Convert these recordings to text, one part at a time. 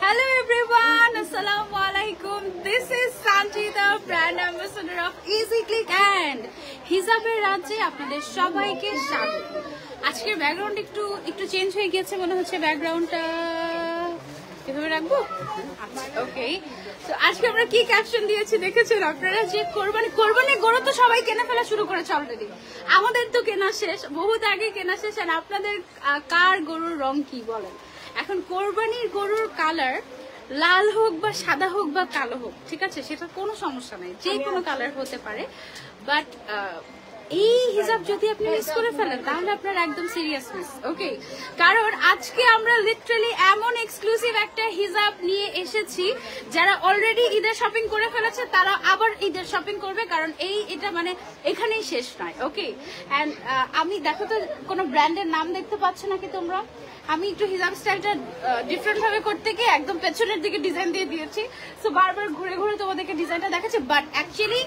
Hello everyone, Assalamu alaikum. This is Sanjita, brand ambassador of Easy Click and হিজাবের রাজ্যে আপনাদের সবাইকে স্বাগত। আজকের ব্যাকগ্রাউন্ড একটু চেঞ্জ হয়ে গিয়েছে মনে হচ্ছে, ব্যাকগ্রাউন্ডটা কিভাবে রাখবো? ওকে, তো আজকে আমরা কি ক্যাপশন দিয়েছি দেখেছেন আপনারা? যে কোরবানির গরু তো সবাই কেনা ফেলা শুরু করেছে অলরেডি। আমাদের তো কেনা শেষ, বহুত আগে কেনা শেষ। আর আপনাদের কার গরুর রং কি বলেন? এখন কোরবানির গরুর কালার লাল হোক বা সাদা হোক বা কালো হোক, ঠিক আছে, সেটা কোনো সমস্যা নাই, যে কোনো কালার হতে পারে। বাট এই হিজাব যদি আপনি মিস করে ফেলেন তাহলে আপনার একদম সিরিয়াস মিস। ওকে, কারণ আজকে আমরা লিটারালি এমন এক্সক্লুসিভ একটা হিজাব নিয়ে এসেছি, যারা অলরেডি ঈদের শপিং করে ফেলেছে তারা আবার ঈদের শপিং করবে, কারণ এটা মানে এখানেই শেষ নয়। ওকে, অ্যান্ড আমি দেখো তো কোনো ব্র্যান্ডের নাম দেখতে পাচ্ছ নাকি তোমরা? আমি একটু হিজাব স্টাইলটা ডিফারেন্ট ভাবে করতে গিয়ে একদম পেছনের দিকে ডিজাইন দিয়ে দিয়েছি, সো বারবার ঘুরে ঘুরে তোমাদেরকে ডিজাইনটা দেখাচ্ছি। বাট অ্যাকচুয়ালি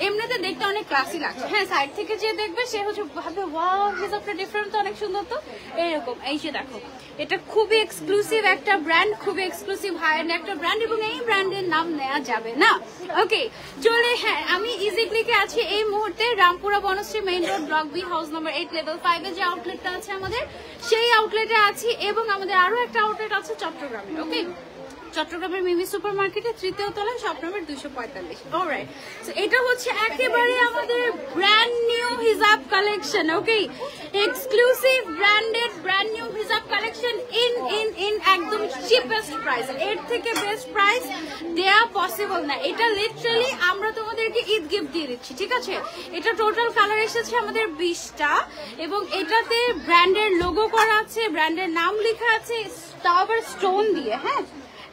এমনিতে দেখতে অনেক ক্লাসি লাগছে। হ্যাঁ, সাইড থেকে যে দেখবে সে হচ্ছে ভাববে ওয়াও হিজাবটা ডিফারেন্ট, তো অনেক সুন্দর। তো এইরকম এই যে দেখো, এটা খুবই এক্সক্লুসিভ একটা ব্র্যান্ড, খুবই এক্সক্লুসিভ হাই এন্ড একটা ব্র্যান্ড, এবং এই ব্র্যান্ডের নাম নেওয়া যাবে না। ওকে, চলে, হ্যাঁ আমি ইজি ক্লিকে আছি এই মুহূর্তে Rampura Banasree main road, block B, house number 8, level 5 এ যে আউটলেটটা আছে আমাদের, সেই আউটলেটে আছি। এবং আমাদের আরো একটা আউটলেট আছে চট্টগ্রামে। ওকে, চট্টগ্রামের মিমি সুপার মার্কেটে 3য় তলায়, শপ নম্বর 245। অলরাইট, সো এটা হচ্ছে একেবারে আমাদের ব্র্যান্ড নিউ হিজাব কালেকশন। ওকে, এক্সক্লুসিভ ব্র্যান্ডেড ব্র্যান্ড নিউ হিজাব কালেকশন ইন একদম চিপেস্ট প্রাইস। এর থেকে বেস্ট প্রাইস দেয়া পসিবল না। এটা লিটারালি আমরা তোমাদেরকে ঈদ গিফট দিয়ে দিচ্ছি, ঠিক আছে? এটা টোটাল কালার এসেছে আমাদের 20টা, এবং এটাতে ব্র্যান্ডের লোগো করা আছে, ব্র্যান্ডের নাম লেখা আছে, তাও আবার স্টোন দিয়ে। হ্যাঁ,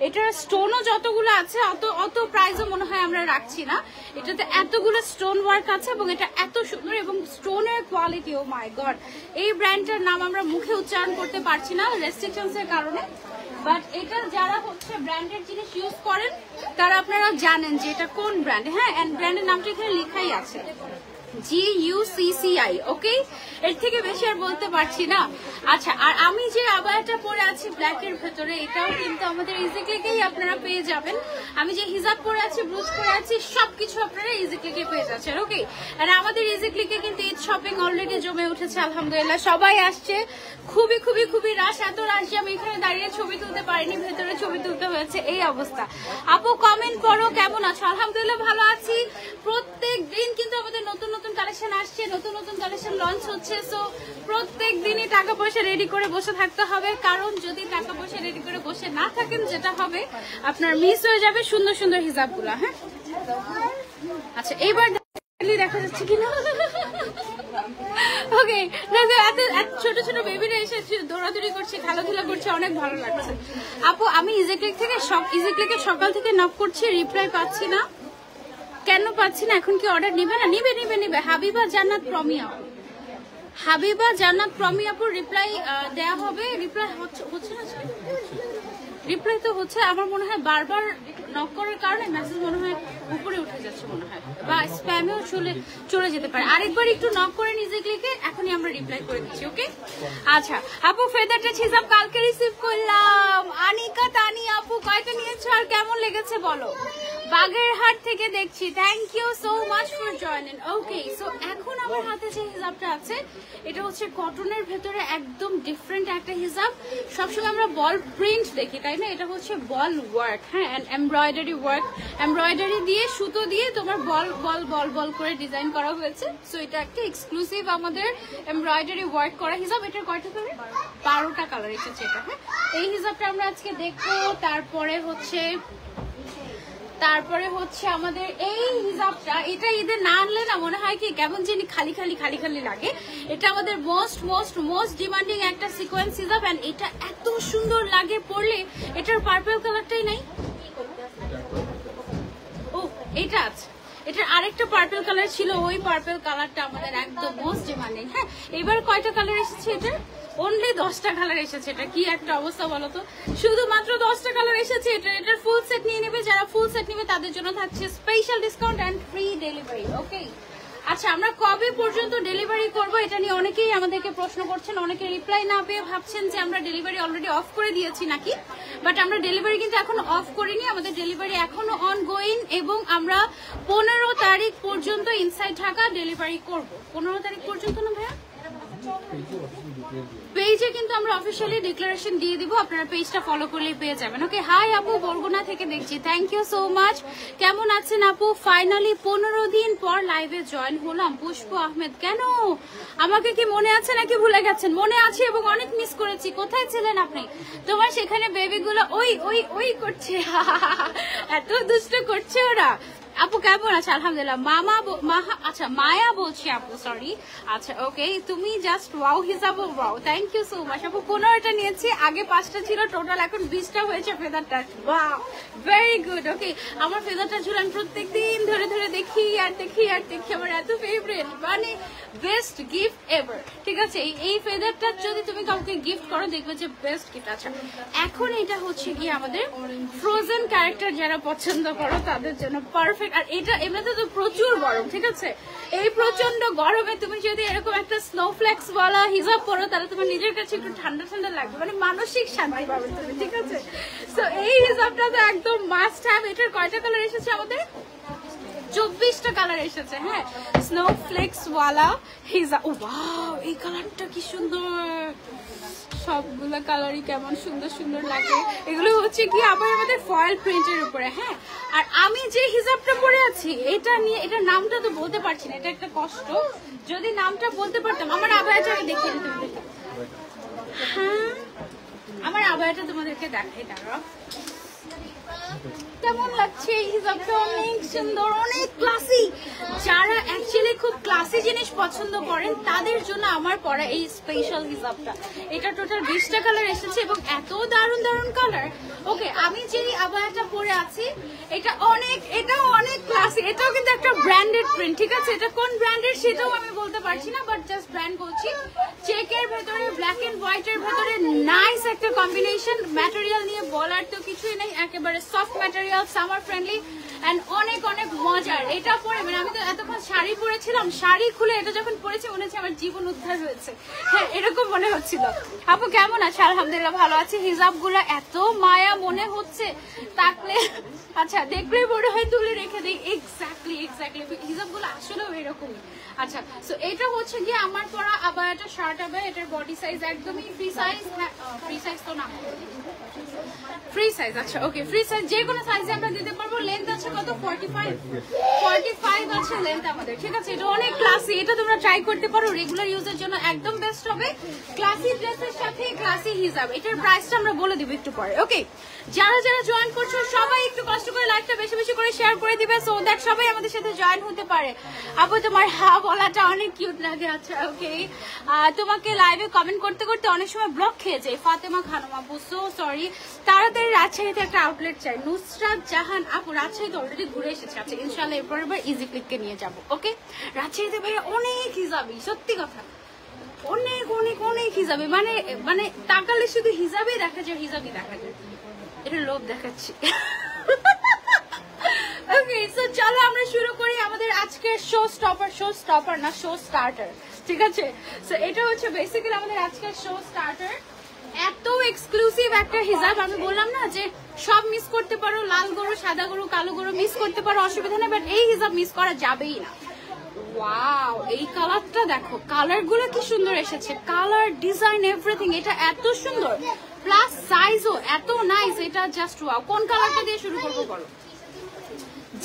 এটার স্টোনও যতগুলো আছে অত প্রাইসও মনে হয় আমরা রাখছি না। এটাতে এতগুলো স্টোন ওয়ার্ক আছে এবং এটা এত সুন্দর, এবং স্টোনের কোয়ালিটি, ও মাই গড। এই ব্র্যান্ডটার নাম আমরা মুখে উচ্চারণ করতে পারছি না রেস্ট্রিকশনস এর কারণে, বাট এটা যারা হচ্ছে ব্র্যান্ডের জিনিস ইউজ করেন তারা আপনারা জানেন যে এটা কোন ব্র্যান্ড। হ্যাঁ, এন্ড ব্র্যান্ডের নামটা এখানে লেখাই আছে, GUCCI। ওকে, এর থেকে বেশি আর বলতে পারছি না। আচ্ছা, আর আমি যে আবায়াটা পরে আছি ব্ল্যাক এর ভেতরে, এটাও কিন্তু আমাদের ইজি ক্লিকেই আপনারা পেয়ে যাবেন। আমি যে হিজাব পরে আছি, ব্লুজ পরে আছি, সবকিছু আপনারা ইজি ক্লিকে পেয়ে যাচ্ছেন। ওকে, আর আমাদের ইজি ক্লিকে কিন্তু ঈদ শপিং অলরেডি জমে উঠেছে, আলহামদুলিল্লাহ সবাই আসছে। খুবই খুবই খুবই রাশ, এত রাশ যে আমি এখানে দাঁড়িয়ে ছবি তুলতে পারিনি, ভেতরে ছবি তুলতে হয়েছে, এই অবস্থা। আপু কমেন্ট করো কেমন আছো? আলহামদুলিল্লাহ ভালো আছি। প্রত্যেক দিন কিন্তু আমাদের নতুন নতুন কালেকশন আসছে, নতুন নতুন কালেকশন লঞ্চ হচ্ছে, সো প্রত্যেক দিনই টাকা পয়সা রেডি করে বসে থাকতে হবে, কারণ যদি টাকা পয়সা রেডি করে বসে না থাকেন যেটা হবে আপনার মিস হয়ে যাবে সুন্দর সুন্দর হিজাবগুলো। হ্যাঁ, আচ্ছা এইবার দেখা যাচ্ছে কিনা? ওকে, ছোট ছোট বেবিরা এসে দৌড়াদৌড়ি করছে, খেলাধুলা করছে, অনেক ভালো লাগছে। আপু আমি ইজি ক্লিক থেকে সকাল থেকে নক করছি, রিপ্লাই পাচ্ছি না। কেন পাচ্ছি না? এখন কি অর্ডার নিবে না? নিবে। হাবিবা জান্নাত প্রমি আপুর রিপ্লাই দেয়া হবে। রিপ্লাই হচ্ছে না, রিপ্লাই তো হচ্ছে, আমার মনে হয় বারবার নক করার কারণে মেসেজ মনে হয় উপরে উঠে যাচ্ছে মনে হয়, বা স্প্যামেও চলে যেতে পারে। আরেকবার একটু নক করে নিজে ক্লিকে এখনই আমরা রিপ্লাই করে দিচ্ছি। ওকে, আচ্ছা আপু ফেদার টাচ হিজাব কালকে রিসিভ করলাম। আনিকা তানি আপু কয়টা নিয়েছো আর কেমন লেগেছে বলো? বাগেরহাট থেকে দেখছি, thank you so much for joining. Okay, so এখন আমার হাতে যে হিজাবটা আছে এটা হচ্ছে কটনের ভেতরে একদম ডিফারেন্ট একটা হিজাব। সবসময় আমরা বল প্রিন্ট দেখি, তাই না? এটা হচ্ছে বল ওয়ার্ক, হ্যাঁ, এন্ড এমব্রয়ডারি ওয়ার্ক, এমব্রয়ডারি দিয়ে সুতো দিয়ে তোমার বল করে ডিজাইন করা হয়েছে। সো এটা একটা এক্সক্লুসিভ আমাদের এমব্রয়ডারি ওয়ার্ক করা হিজাব। এটার কয়টা কালার? 12টা কালার এসেছে এটা। হ্যাঁ, এই হিজাবটা আমরা আজকে দেখবো। তারপরে হচ্ছে আমাদের এই হিজাবটা, এটা ঈদের না আনলে না মনে হয় কি কেমন জানি খালি লাগে। এটা আমাদের মোস্ট ডিমান্ডিং একটা সিকোয়েন্স হিজাব, এন্ড এটা এত সুন্দর লাগে পরলে। এটার পার্পল কালারটাই নাই, ও এটা আছে। এটার আরেকটা পার্পল কালার ছিল, ওই পার্পল কালারটা আমাদের একদম মোস্ট ডিমান্ডিং। হ্যাঁ, এবার কয়টা কালার এসেছে? এটা অনলি 10টা কালার এসেছে। এটা কি একটা অবস্থা বলো তো, শুধুমাত্র 10টা কালার এসেছে। এটার ফুল সেট নিয়ে নেবে, যারা ফুল সেট নেবে তাদের জন্য থাকছে special discount and free delivery. Okay, আচ্ছা আমরা কবে পর্যন্ত ডেলিভারি করব এটা নিয়ে অনেকেই আমাদেরকে প্রশ্ন করছেন, অনেকে রিপ্লাই না পেয়ে ভাবছেন যে আমরা ডেলিভারি অলরেডি অফ করে দিয়েছি নাকি, বাট আমরা ডেলিভারি কিন্তু এখনো অফ করিনি, আমাদের ডেলিভারি এখনো অনগোয়িং এবং আমরা 15 তারিখ পর্যন্ত ইনসাইড ঢাকা ডেলিভারি করব। 15 তারিখ পর্যন্ত না ভাইয়া? পেজে কিন্তু আমরা অফিসিয়ালি ডিক্লারেশন দিয়ে দিব, আপনারা পেজটা ফলো করলেই পেয়ে যাবেন। ওকে, হাই আপু, বরগুনা থেকে দেখছি, থ্যাংক ইউ সো মাচ। কেমন আছেন আপু? ফাইনালি 15 দিন পর লাইভে জয়েন হলাম। পুষ্প আহমেদ, কেন আমাকে কি মনে আছে নাকি ভুলে গেছেন? মনে আছে এবং অনেক মিস করেছি। কোথায় ছিলেন আপনি? তোমার সেখানে বেবিগুলো ওই ওই ওই করছে, এত দুষ্ট করছে ওরা। আপু কেমন আছে? আলহামদুলিল্লাহ। আচ্ছা মায়া বলছি আপু, সরি। আচ্ছা ওকে, তুমি জাস্ট ওয়াও হিসাবও wow, thank you so much আপু। 15টা নিয়েছি, আগে 5টা ছিল টোটাল, এখন 20টা হয়েছে ফেদারটা। Wow, very good. ওকে, আমার ফেদারটা ঝুলান প্রত্যেকদিন ধরে ধরে দেখি আর দেখি আর দেখি, আমার এত ফেভারিট, মানে বেস্ট গিফট এভার। ঠিক আছে, এই ফেদারটা যদি তুমি কাউকে গিফট করো দেখবে যে বেস্ট গিফট। আচ্ছা এখন এটা হচ্ছে কি আমাদের ফ্রোজেন ক্যারেক্টার যারা পছন্দ করো তাদের জন্য পারফেক্ট। আর এটা এমনিতে তো প্রচুর গরম, ঠিক আছে, এই প্রচন্ড গরমে তুমি যদি এরকম একটা স্নোফ্লেক্স ওয়ালা হিজাব পরো তাহলে তোমার নিজের কাছে একটু ঠান্ডা ঠান্ডা লাগবে, মানে মানসিক শান্তি পাবে তুমি, ঠিক আছে। তো এই হিজাবটা তো একদম মাস্ট হ্যাভ। এটার কয়টা কালার এসেছে আমাদের? 24টা কালার এসেছে। হ্যাঁ, স্নোফ্লেক্স ওয়ালা হিজাব। ওয়াও, এই কালারটা কি সুন্দর, সবগুলা কালারই কেমন সুন্দর সুন্দর লাগে। এগুলো হচ্ছে কি আবার আমাদের ফয়েল প্রিন্টের উপরে। হ্যাঁ, আর আমি যে হিজাবটা পরে আছি এটা নিয়ে, এটার নামটা তো বলতে পারছি না, এটা একটা কষ্ট। যদি নামটা বলতে পারতাম। আমার আবায়াটা আমি দেখিয়ে দিতে পারি। হ্যাঁ, আমার আবায়াটা তোমাদেরকে দেখাই, দাঁড়াও। কেমন লাগছে এই হিজাবটা? অনেক সুন্দর, অনেক ক্লাসি। যারা অ্যাকচুয়ালি খুব ক্লাসি জিনিস পছন্দ করেন তাদের জন্য আমার পরা এই স্পেশাল হিজাবটা। এটা টোটাল 20টা কালার এসেছে এবং এত দারুণ দারুণ কালার। ওকে, আমি যে আবায়াটা পরে আছি এটাও অনেক ক্লাসি। এটাও কিন্তু একটা ব্র্যান্ডেড প্রিন্ট, ঠিক আছে। এটা কোন ব্র্যান্ডের সেটাও আমি বলতে পারছি না, বাট জাস্ট ব্র্যান্ড বলছি। চেকের ভেতরে ব্ল্যাক এন্ড হোয়াইটের ভেতরে নাইস একটা কম্বিনেশন। ম্যাটেরিয়াল নিয়ে বলার তো কিছুই নেই, একেবারে soft material, summer friendly and অনেক অনেক মজার। এটা পরে মানে আমি তো এতক্ষণ শাড়ি পরেছিলাম, শাড়ি খুলে এটা যখন পরেছি মনে হচ্ছে আমার জীবন উদ্ধার হয়েছে। হ্যাঁ, এরকম মনে হচ্ছিল। আপু কেমন আছে? আলহামদুলিল্লাহ ভালো আছি। হিজাব গুলা এত মায়া মনে হচ্ছে তাকলে, আচ্ছা দেখলেই মনে হয় তুলে রেখে দিই। এক্স্যাক্টলি হিজাব গুলো আসলেও এরকমই। আচ্ছা, সো এটা হচ্ছে গিয়ে আমার পরা আবায়াটা শার্ট হবে। এটার বডি সাইজ একদমই ফ্রি সাইজ। ফ্রি সাইজ তো না, ফ্রি সাইজ। আচ্ছা ওকে, ফ্রি সাইজ যে কোনো সাইজে আমরা দিতে পারবো। লেন্থ আছে কত? 45 আছে লেন্থ আমাদের, ঠিক আছে। এটা অনেক ক্লাসি, এটা তোমরা ট্রাই করতে পারো, রেগুলার ইউজের জন্য একদম বেস্ট হবে। ক্লাসি ড্রেসের সাথে ক্লাসি হিজাব। এটার প্রাইসটা আমরা বলে দিব একটু পরে। ওকে, যারা যারা জয়েন করছো সবাই একটু কষ্ট করে লাইভটা বেশি বেশি করে শেয়ার করে দিবে, সো দ্যাট সবাই আমাদের সাথে জয়েন হতে পারে। আপু তোমার হ্যাঁ বলাটা অনেক কিউট লাগে। আচ্ছা ওকে, তোমাকে লাইভে কমেন্ট করতে করতে অনেক সময় ব্লক খেয়ে যায়। ফাতেমা খানম আপু, সো সরি। তাড়াতাড়ি রাজশাহীতে একটা আউটলেট চাই। নুসরাত জাহান আপু, রাজশাহীতে অলরেডি ঘুরে এসেছে। আচ্ছা ইনশাল্লাহ এরপর এবার ইজি ক্লিককে নিয়ে যাবো। ওকে, রাজশাহীতে ভাই অনেক হিজাবি, সত্যি কথা, অনেক অনেক অনেক হিজাবি। মানে মানে তাকালে শুধু হিজাবই দেখা যায়, হিজাবই দেখা যায়। এটা লোভ দেখাচ্ছি। ওকে, সো চলো আমরা শুরু করি আমাদের আজকের শো স্টপার না, শো স্টার্টার, ঠিক আছে। সো এটা হচ্ছে বেসিক্যালি আমাদের আজকের শো স্টার্টার। এত এক্সক্লুসিভ একটা হিজাব, আমি বললাম না যে সব মিস করতে পারো, লাল গরু, সাদা গরু, কালো গরু মিস করতে পারো, অসুবিধা নেই, বাট এই হিজাব মিস করা যাবেই না। ওয়াও, এই কালারটা দেখো, কালার গুলো কি সুন্দর এসেছে, কালার, ডিজাইন, এভরিথিং। এটা এত সুন্দর, প্লাস সাইজও এত নাইস। এটা জাস্ট ওয়াও। কোন কালারটা দিয়ে শুরু করবো বলো?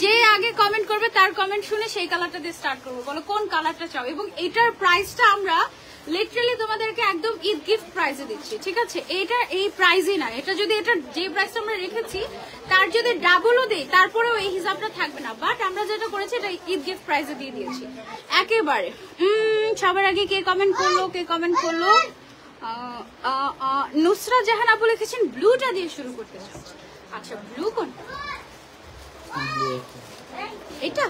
যে আগে কমেন্ট করবে তার কমেন্ট শুনে সেই কালারটা দিয়ে স্টার্ট করবো। বলো কোন কালারটা চাও। এবং এটার প্রাইসটা আমরা লিটারালি তোমাদেরকে একদম ঈদ গিফট প্রাইসে দিচ্ছি, ঠিক আছে। এটা এই প্রাইসই না, এটা যদি এটা যে প্রাইসটা আমরা রেখেছি তার যদি ডাবলও দেই তারপরেও এই হিসাবটা থাকবে না, বাট আমরা যেটা করেছি এটা ঈদ গিফট প্রাইসে দিয়ে দিয়েছি একেবারে। সবার আগে কে কমেন্ট করলো? নুসরাত জাহান আপু লিখেছেন ব্লুটা দিয়ে শুরু করতে চাও। আচ্ছা, ব্লু কোন? এটা?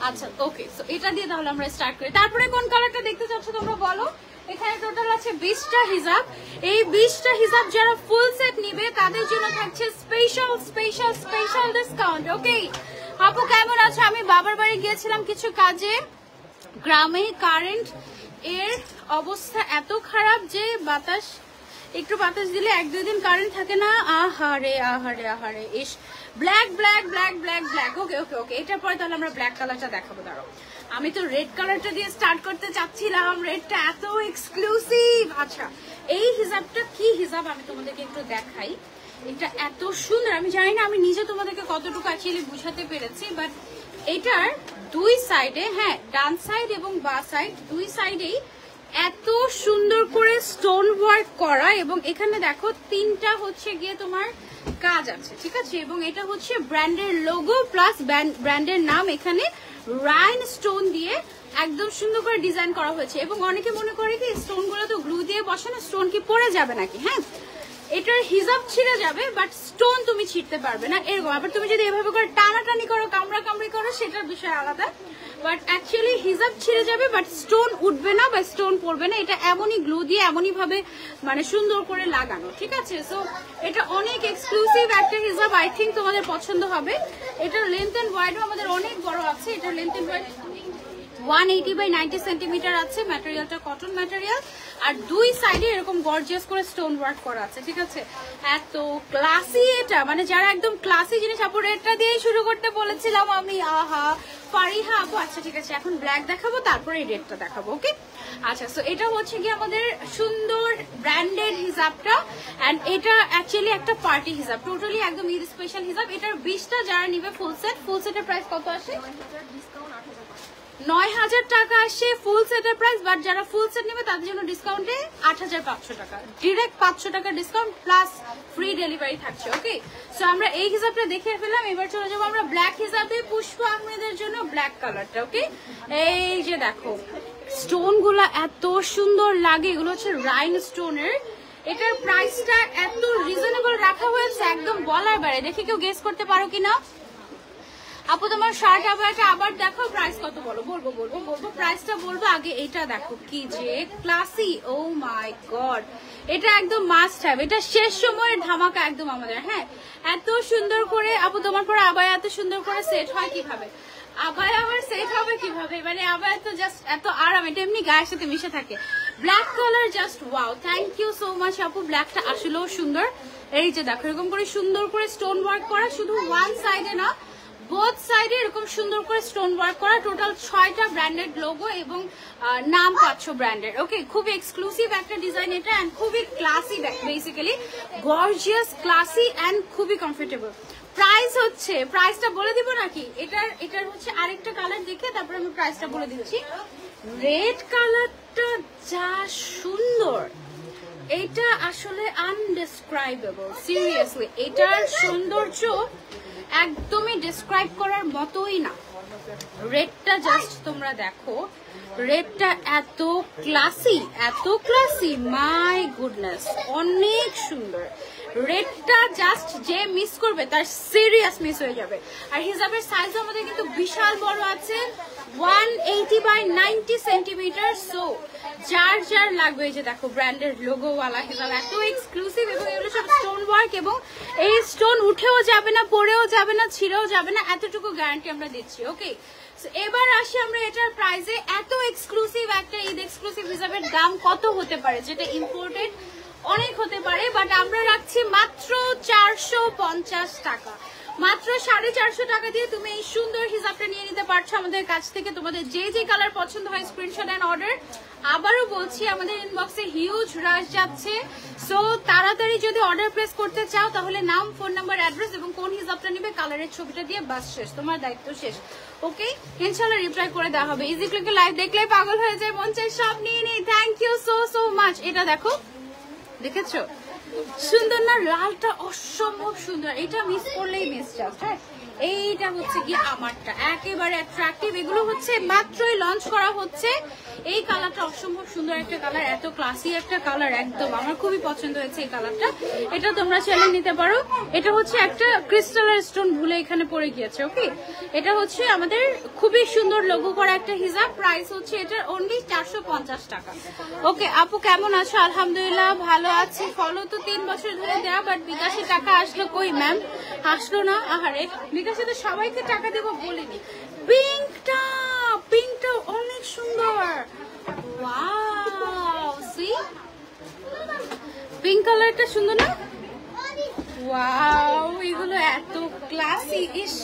আচ্ছা ওকে, সো এটা দিয়ে তাহলে আমরা স্টার্ট করি। তারপরে কোন কালারটা দেখতে চাচ্ছ তোমরা বলো। এখানে টোটাল আছে 20টা হিজাব। এই 20টা হিজাব যারা ফুল সেট নিবে তাদের জন্য থাকছে স্পেশাল ডিসকাউন্ট। ওকে আপু কেমন আছো? আমি বাবার বাড়ি গিয়েছিলাম কিছু কাজে, গ্রামে কারেন্ট এর অবস্থা এত খারাপ যে একটু বাতাস দিলে 1-2 দিন কারেন্ট থাকে না। আহারে আহারে আহারে ইস। Black black black black black. Okay okay okay, এটার পরে তাহলে আমরা ব্ল্যাক কালারটা দেখাবো। দাঁড়াও, আমি তো রেড কালারটা দিয়ে স্টার্ট করতে চাচ্ছিলাম, রেডটা এত এক্সক্লুসিভ। আচ্ছা, এই হিজাবটা কি হিজাব আমি তোমাদেরকে একটু দেখাই। এটা এত সুন্দর, আমি জানি না আমি নিজে তোমাদেরকে কতটুকু অ্যাকচুয়ালি বুঝাতে পেরেছি, বাট এটার দুই সাইডে, হ্যাঁ ডান সাইড এবং বা সাইড দুই সাইডেই এত সুন্দর করে স্টোন ওয়ার্ক করা, এবং এখানে দেখো 3টা হচ্ছে গিয়ে তোমার কাজ আছে, ঠিক আছে। এবং এটা হচ্ছে ব্র্যান্ডের লোগো প্লাস ব্র্যান্ডের নাম এখানে রাইন স্টোন দিয়ে একদম সুন্দর করে ডিজাইন করা হয়েছে। এবং অনেকে মনে করে কি স্টোন গুলো তো গ্লু দিয়ে বসানো, স্টোন কি পড়ে যাবে নাকি? হ্যাঁ, এটার হিজাব ছিঁড়ে যাবে, বাট স্টোন তুমি ছিঁড়তে পারবে না এরকম। আবার তুমি যদি এভাবে করে টানাটানি করো, কামড়াকামড়ি করো, সেটার বিষয় আলাদা, বাট অ্যাকচুয়ালি হিজাব ছিঁড়ে যাবে, বাট স্টোন উঠবে না বা স্টোন পড়বে না। এটা এমনই গ্লু দিয়ে এমনই ভাবে মানে সুন্দর করে লাগানো, ঠিক আছে। সো এটা অনেক এক্সক্লুসিভ একটা হিজাব, আই থিঙ্ক তোমাদের পছন্দ হবে। এটার লেন্থ এন্ড ওয়াইডও আমাদের অনেক বড় আছে। এটার length and wide 180 by 90 centimetre আছে। ম্যাটেরিয়ালটা কটন ম্যাটেরিয়াল, আর দুই সাইডে এরকম গর্জিয়াস করে স্টোন ওয়ার্ক করা আছে, ঠিক আছে। এত ক্লাসি এটা, মানে যারা একদম ক্লাসি জিনিস, আপু রেডটা দিয়েই শুরু করতে বলেছিলাম আমি। আহা ফারিহা আপু, আচ্ছা ঠিক আছে, এখন ব্ল্যাক দেখাবো, তারপরে এই রেডটা দেখাবো, ওকে। আচ্ছা, সো এটা হচ্ছে কি আমাদের সুন্দর ব্র্যান্ডেড হিজাবটা, এন্ড এটা অ্যাকচুয়ালি একটা পার্টি হিজাব, টোটালি একদম ঈদ স্পেশাল হিজাব। এটার 20টা যারা নিবে ফুল সেটের প্রাইস কত আসে? 9,000 টাকা আসে ফুল সেটের প্রাইস, বাট যারা ফুল সেট নেবে তাদের জন্য ডিসকাউন্টে 8,500 টাকা, ডিরেক্ট 500 টাকা ডিসকাউন্ট প্লাস ফ্রি ডেলিভারি থাকছে, ওকে। সো আমরা এই হিসাবটা দেখে ফেললাম, এবার চলে যাবো আমরা ব্ল্যাক হিসাবে পুষ্পা আহমেদের জন্য ব্ল্যাক কালারটা, ওকে। এই যে দেখো স্টোন গুলা এত সুন্দর লাগে, এগুলো হচ্ছে রাইন স্টোনের। এটার প্রাইসটা এত রিজনেবল রাখা হয়েছে, একদম বলার বাইরে। দেখি কেউ গেস করতে পারো কিনা। আপু তোমার শার্ট আবার দেখো, প্রাইস কত বলো? বলবো প্রাইসটা বলবো, আগে এটা দেখো কি যে ক্লাসি। ও মাই গড, এটা একদম মাস্ট হ্যাভ, এটা শেষ সময়ের ধামাকা একদম আমাদের। হ্যাঁ, এত সুন্দর করে আপু তোমার পরে আবার এত সুন্দর করে সেট হয় কিভাবে? আবার সেট হবে কিভাবে? মানে আবার তো জাস্ট এত আরাম, এটা এমনি গায়ের সাথে মিশে থাকে। Black colour just wow, thank you so much আপু। ব্ল্যাকটা আসলেও সুন্দর। এই যে দেখো এরকম করে সুন্দর করে স্টোন ওয়ার্ক করা, শুধু ওয়ান সাইডে না, বোথ সাইডে এরকম সুন্দর করে স্টোন ওয়ার্ক করা। টোটাল 6টা ব্র্যান্ডেড লোগো এবং নাম পাচ্ছ ব্র্যান্ডের, ওকে। খুবই এক্সক্লুসিভ একটা ডিজাইন এটা, এন্ড খুবই classy, basically gorgeous, classy and খুবই কমফোর্টেবল। প্রাইস হচ্ছে, প্রাইসটা বলে দিব নাকি? এটার হচ্ছে আরেকটা কালার দেখে তারপর আমি প্রাইসটা বলে দিচ্ছি। রেড কালারটা যা সুন্দর, এটা আসলে আনডেসক্রাইবেবল, সিরিয়াসলি। এটার সৌন্দর্য একদমই ডেসক্রাইব করার মতোই না। রেডটা জাস্ট তোমরা দেখো, রেডটা এত ক্লাসি, মাই গুডনেস, অনেক সুন্দর। রেডটা জাস্ট যে মিস করবে তার সিরিয়াস মিস হয়ে যাবে। আর হিজাবের সাইজ আমাদের কিন্তু বিশাল বড় আছে, 180 বাই 90 সেন্টিমিটার। সো যার লাগবে, এই যে দেখো ব্র্যান্ডের লোগোওয়ালা হিজাব, এত এক্সক্লুসিভ, এবং এগুলো সব স্টোন ওয়ার্ক, এবং এই স্টোন উঠেও যাবে না, পড়েও যাবে না, ছিঁড়েও যাবে না, এতটুকু গ্যারান্টি আমরা দিচ্ছি, ওকে। এবার আসি আমরা এটার প্রাইসে। এত এক্সক্লুসিভ একটা ঈদ এক্সক্লুসিভ হিসাবের দাম কত হতে পারে? যেটা ইম্পোর্টেড অনেক হতে পারে, বাট আমরা রাখছি মাত্র 450 টাকা। মাত্র 450 টাকা দিয়ে তুমি এই সুন্দর হিজাবটা নিয়ে নিতে পারছো আমাদের কাছ থেকে। তোমাদের যে কালার পছন্দ হয় স্ক্রিনশট এন্ড অর্ডার। আবারও বলছি, আমাদের ইনবক্সে হিউজ রাশ যাচ্ছে, সো তাড়াতাড়ি যদি অর্ডার প্লেস করতে চাও তাহলে নাম, ফোন নাম্বার, অ্যাড্রেস এবং কোন হিজাবটা নিবে, কালারের ছবিটা দিয়ে বাস শেষ, তোমার দায়িত্ব শেষ, ওকে। ইনশাআল্লাহ রিপ্লাই করে দেওয়া হবে। ইজি ক্লিকে লাইভ দেখলে পাগল হয়ে যায়, মন চাই সব নিয়ে নেই। Thank you so much. এটা দেখো, দেখেছো সুন্দর না? লালটা অসম্ভব সুন্দর, এটা মিস করলেই মিস জাস্ট। হ্যাঁ, এইটা হচ্ছে কি আমারটা একেবারে অ্যাট্রাকটিভ। এগুলো হচ্ছে মাত্রই লঞ্চ করা হচ্ছে। এই কালারটা অসম্ভব সুন্দর একটা কালার, এত ক্লাসি একটা কালার, একদম আমার খুবই পছন্দ হয়েছে এই কালারটা। এটা তোমরা চাইলে নিতে পারো। এটা হচ্ছে একটা ক্রিস্টালের স্টোন ভুলে এখানে পড়ে গিয়েছে, ওকে। এটা হচ্ছে আমাদের খুবই সুন্দর লোগো করা একটা হিজাব। প্রাইস হচ্ছে এটার অনলি 450 টাকা, ওকে। আপু কেমন আছো? আলহামদুলিল্লাহ ভালো আছি। ফলো তো 3 বছর ধরে দেওয়া, বাট বিকাশে টাকা আসলো কই ম্যাম? আসলো না? আহারে, বিকাশে তো সবাইকে টাকা দেবো বলিনি। পিঙ্কটা অনেক সুন্দর, ওয়াও সি পিঙ্ক কালারটা সুন্দর না? ওয়াও এগুলো এত ক্লাসি। ইস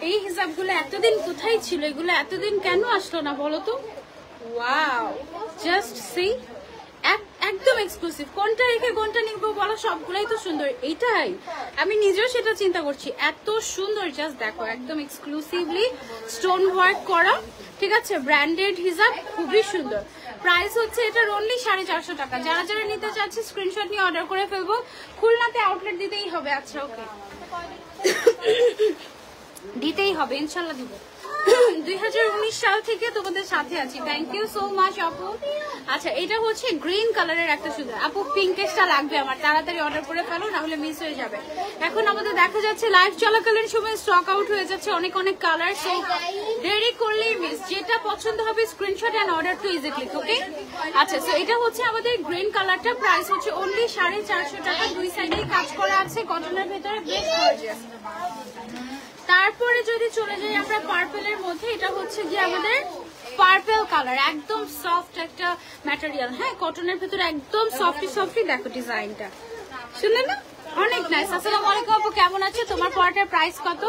এই হিসাবগুলো এতদিন কোথায় ছিল, এগুলো এতদিন কেন আসলো না বলো তো? ওয়াও জাস্ট সি, একদম এক্সক্লুসিভ। কোনটা রেখে কোনটা নিবো বলো, সবগুলাই তো সুন্দর। এইটাই আমি নিজেও সেটা চিন্তা করছি, এত সুন্দর। জাস্ট দেখো একদম এক্সক্লুসিভলি স্টোন ওয়ার্ক করা, ঠিক আছে, ব্র্যান্ডেড হিসাব, খুবই সুন্দর। প্রাইস হচ্ছে এটার অনলি 450 টাকা। যারা যারা নিতে চাচ্ছে স্ক্রিনশট নিয়ে অর্ডার করে ফেলবো। খুলনাতে আউটলেট দিতেই হবে। আচ্ছা ওকে, দিতেই হবে, ইনশাল্লাহ দিব। 2019 সাল থেকে তোমাদের সাথে আছি। থ্যাংক ইউ সো মাচ আপু। আচ্ছা এটা হচ্ছে গ্রিন কালারের একটা সুন্দর। আপু পিঙ্কেশটা লাগবে আমার, তাড়াতাড়ি অর্ডার করে ফেলো, না হলে মিস হয়ে যাবে। এখন আমাদের দেখা যাচ্ছে লাইভ চলাকালীন সময় স্টক আউট হয়ে যাচ্ছে অনেক অনেক কালার, সো দেরি করলেই মিস। যেটা পছন্দ হবে screenshot and order to easy click, okay? আচ্ছা সো এটা হচ্ছে আমাদের গ্রিন কালারটা, প্রাইস হচ্ছে অনলি 450 টাকা। দুই সাইডেই কাজ করা আছে কটনের ভেতরে, বেশ গর্জিয়াস। তারপরে যদি চলে যাই আমরা পার্পেলের মধ্যে, এটা হচ্ছে গিয়ে আমাদের পার্পেল কালার, একদম সফট একটা ম্যাটেরিয়াল, হ্যাঁ কটনের ভেতরে একদম সফটি সফটি। দেখো ডিজাইনটা শুনলেন না, অনেক নাইস। আসসালামু আলাইকুম আপু, কেমন আছে? তোমার পরাটার প্রাইস কত?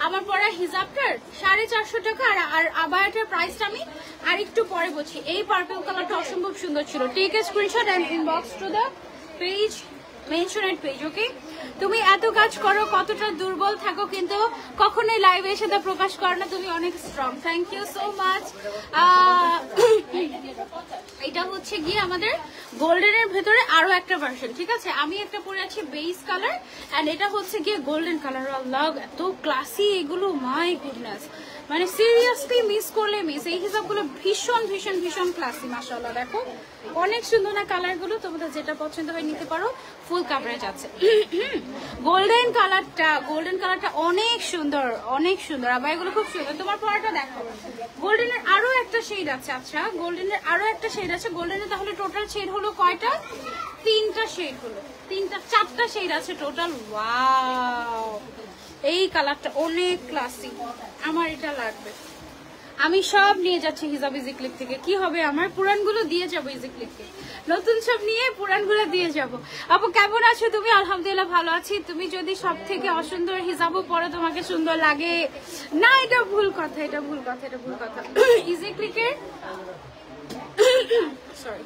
আমার পরা হিজাবটার 450 টাকা, আর আবায়াটার প্রাইসটা আমি আর একটু পরে বলছি। এই পার্পেল কালারটা অসম্ভব সুন্দর ছিল। Take a screenshot and inbox to the page, মেনশনের পেজ, ওকে? তুমি এত কাজ করো, কতটা দুর্বল থাকো, কিন্তু কখনোই লাইভে এসে তা প্রকাশ করো না, তুমি অনেক strong. Thank you so much. এটা হচ্ছে গিয়ে আমাদের গোল্ডেনের ভেতরে আরো একটা ভার্সন, ঠিক আছে? আমি একটা পরে আছি বেস কালার, এন্ড এটা হচ্ছে গিয়ে গোল্ডেন কালার। আল্লাহ এত ক্লাসি এগুলো, মাই গুডনেস, মানে সিরিয়াসলি মিস করলে মিস। এই হিসাবগুলো ভীষণ ভীষণ ভীষণ ক্লাসি, মাশাআল্লাহ। দেখো অনেক সুন্দর না কালারগুলো, তোমাদের যেটা পছন্দ হয় নিতে পারো, ফুল কাভারেজ আছে। গোল্ডেন কালারটা অনেক সুন্দর, অনেক সুন্দর। আবার এগুলো খুব সুন্দর। তোমার পরাটা দেখো, গোল্ডেনের আরো একটা শেড আছে। আচ্ছা গোল্ডেনের আরো একটা শেড আছে। গোল্ডেনের তাহলে টোটাল শেড হলো কয়টা? 3টা শেড হলো, 4টা শেড আছে টোটাল। ওয়াও এই কালারটা অনেক ক্লাসি, আমার এটা লাগবে। আমি সব নিয়ে যাচ্ছি হিজাব ইজি ক্লিক থেকে। কি হবে, আমার পুরানগুলো দিয়ে যাবো ইজি ক্লিকে, নতুন সব নিয়ে পুরানগুলো দিয়ে যাব। আপু কেমন আছো তুমি? আলহামদুলিল্লাহ ভালো আছি। তুমি যদি সব থেকে অসুন্দর হিজাবও পরে তোমাকে সুন্দর লাগে না, এটা ভুল কথা, এটা ভুল কথা, এটা ভুল কথা। ইজি ক্লিকের সরি,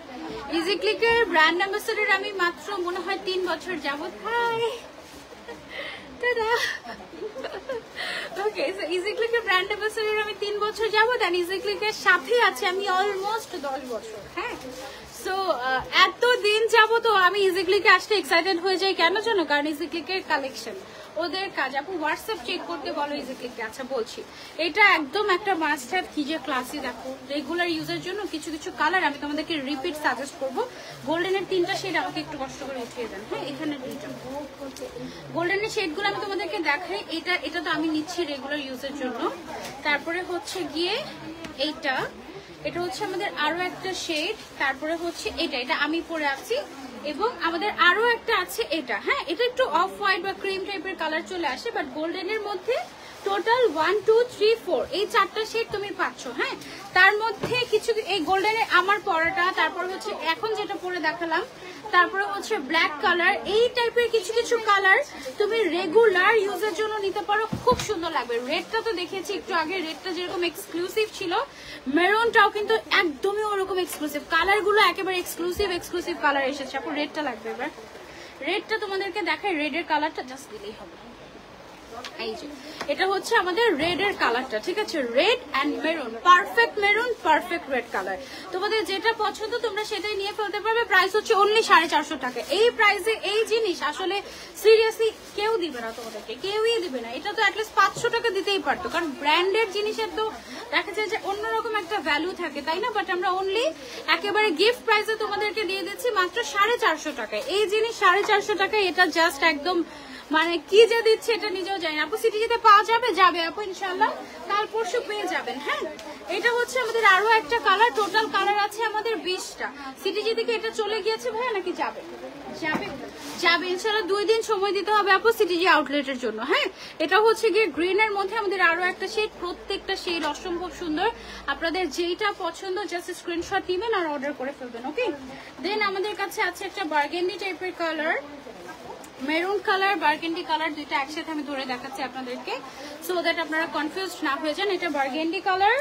ইজি ক্লিকের ব্র্যান্ড অ্যাম্বাসেডর আমি মাত্র মনে হয় 3 বছর যাবত। হাই ওকে, সো ইজি ক্লিকের ব্র্যান্ড অ্যাম্বাসেডর আমি 3 বছর যাবত, আর ইজি ক্লিকের সাথে আছে আমি অলমোস্ট 10 বছর। হ্যাঁ সো এত দিন যাবো তো আমি ইজি ক্লিকে আসতে এক্সাইটেড হয়ে যাই। কেন জানো? কারণ ইজি ক্লিকের কালেকশন, ওদের কাজ। আপু হোয়াটসঅ্যাপ চেক করতে বলো ইজি ক্লিকে। আচ্ছা বলছি, এটা একদম একটা মাস্ট হ্যাভ। কি যে ক্লাসি, দেখো রেগুলার ইউজের জন্য কিছু কিছু কালার আমি তোমাদেরকে রিপিট সাজেস্ট করবো। গোল্ডেনের 3টা শেড আমাকে একটু কষ্ট করে উঠিয়ে দেন। হ্যাঁ এখানে গোল্ডেনের শেডগুলো আমি তোমাদেরকে দেখাই। এটা তো আমি নিচ্ছি রেগুলার ইউজের জন্য। তারপরে হচ্ছে গিয়ে এইটা, এটা হচ্ছে আমাদের আরো একটা শেড। তারপরে হচ্ছে এটা আমি পরে আছি, এবং আমাদের আরো একটা আছে এটা। হ্যাঁ এটা একটু অফ হোয়াইট বা ক্রিম টাইপের কালার চলে আসে, বাট গোল্ডেনের মধ্যে টোটাল 1 2 3 4 এই 4টা শেড তুমি পাচ্ছ। হ্যাঁ তার মধ্যে কিছু এই গোল্ডেনের আমার পরাটা, তারপর হচ্ছে এখন যেটা পরে দেখালাম, তারপরে হচ্ছে ব্ল্যাক কালার, এই টাইপের কিছু কিছু কালার তুমি রেগুলার ইউজের জন্য নিতে পারো, খুব সুন্দর লাগবে। রেডটা তো দেখেছি একটু আগে, রেডটা যেরকম এক্সক্লুসিভ ছিল, মেরুনটাও কিন্তু একদমই ওরকম এক্সক্লুসিভ। কালারগুলো একেবারে এক্সক্লুসিভ কালার এসেছে। আপনার রেডটা লাগবে, এবার রেডটা তোমাদেরকে দেখাই। রেডের কালারটা জাস্ট দিলেই হবে। এই যে এটা হচ্ছে আমাদের রেড এর কালারটা, ঠিক আছে? Red and maroon, perfect maroon, perfect red colour. তোমাদের যেটা পছন্দ তোমরা সেটাই নিয়ে ফেলতে পারবে। প্রাইস হচ্ছে অনলি 450 টাকা। এই প্রাইসে এই জিনিস আসলে সিরিয়াসলি কেউ দিবে না তোমাদেরকে, কেউই দিবে না। এটা তো অ্যাটলিস্ট 500 টাকা দিতেই পারতো, কারণ ব্র্যান্ডেড জিনিসের তো দেখা যায় যে অন্যরকম একটা ভ্যালু থাকে, তাই না? বাট আমরা অনলি একেবারে গিফট প্রাইসে তোমাদেরকে দিয়ে দিচ্ছি মাত্র 450 টাকায়। এই জিনিস 450 টাকায়, এটা জাস্ট একদম মানে কি যে দিচ্ছে এটা নিজেও জানি না। আপু সিটিজিতে পাওয়া যাবে আপু, ইনশাল্লাহ কাল পরশু পেয়ে যাবেন। হ্যাঁ এটা হচ্ছে আমাদের আরো একটা কালার। টোটাল কালার আছে আমাদের 20টা। সিটিজি থেকে এটা চলে গিয়েছে ভাইয়া, নাকি যাবে? যাবে ইনশাআল্লাহ। 2 দিন সময় দিতে হবে আপু সিটিজি আউটলেটের জন্য। হ্যাঁ, এটা হচ্ছে গিয়ে গ্রিনের মধ্যে আমাদের আরো একটা শেড, প্রত্যেকটা শেড অসম্ভব সুন্দর। আপনাদের যেইটা পছন্দ জাস্ট স্ক্রিনশট দিবেন আর অর্ডার করে ফেলবেন। ওকে, দেন আমাদের কাছে আছে একটা বার্গেন্ডি টাইপের colour, maroon colour, burgundy colour, দুইটা একসাথে আমি ধরে দেখাচ্ছি আপনাদেরকে সো দ্যাট আপনারা কনফিউজড না হয়ে যান। এটা বার্গেন্ডি কালার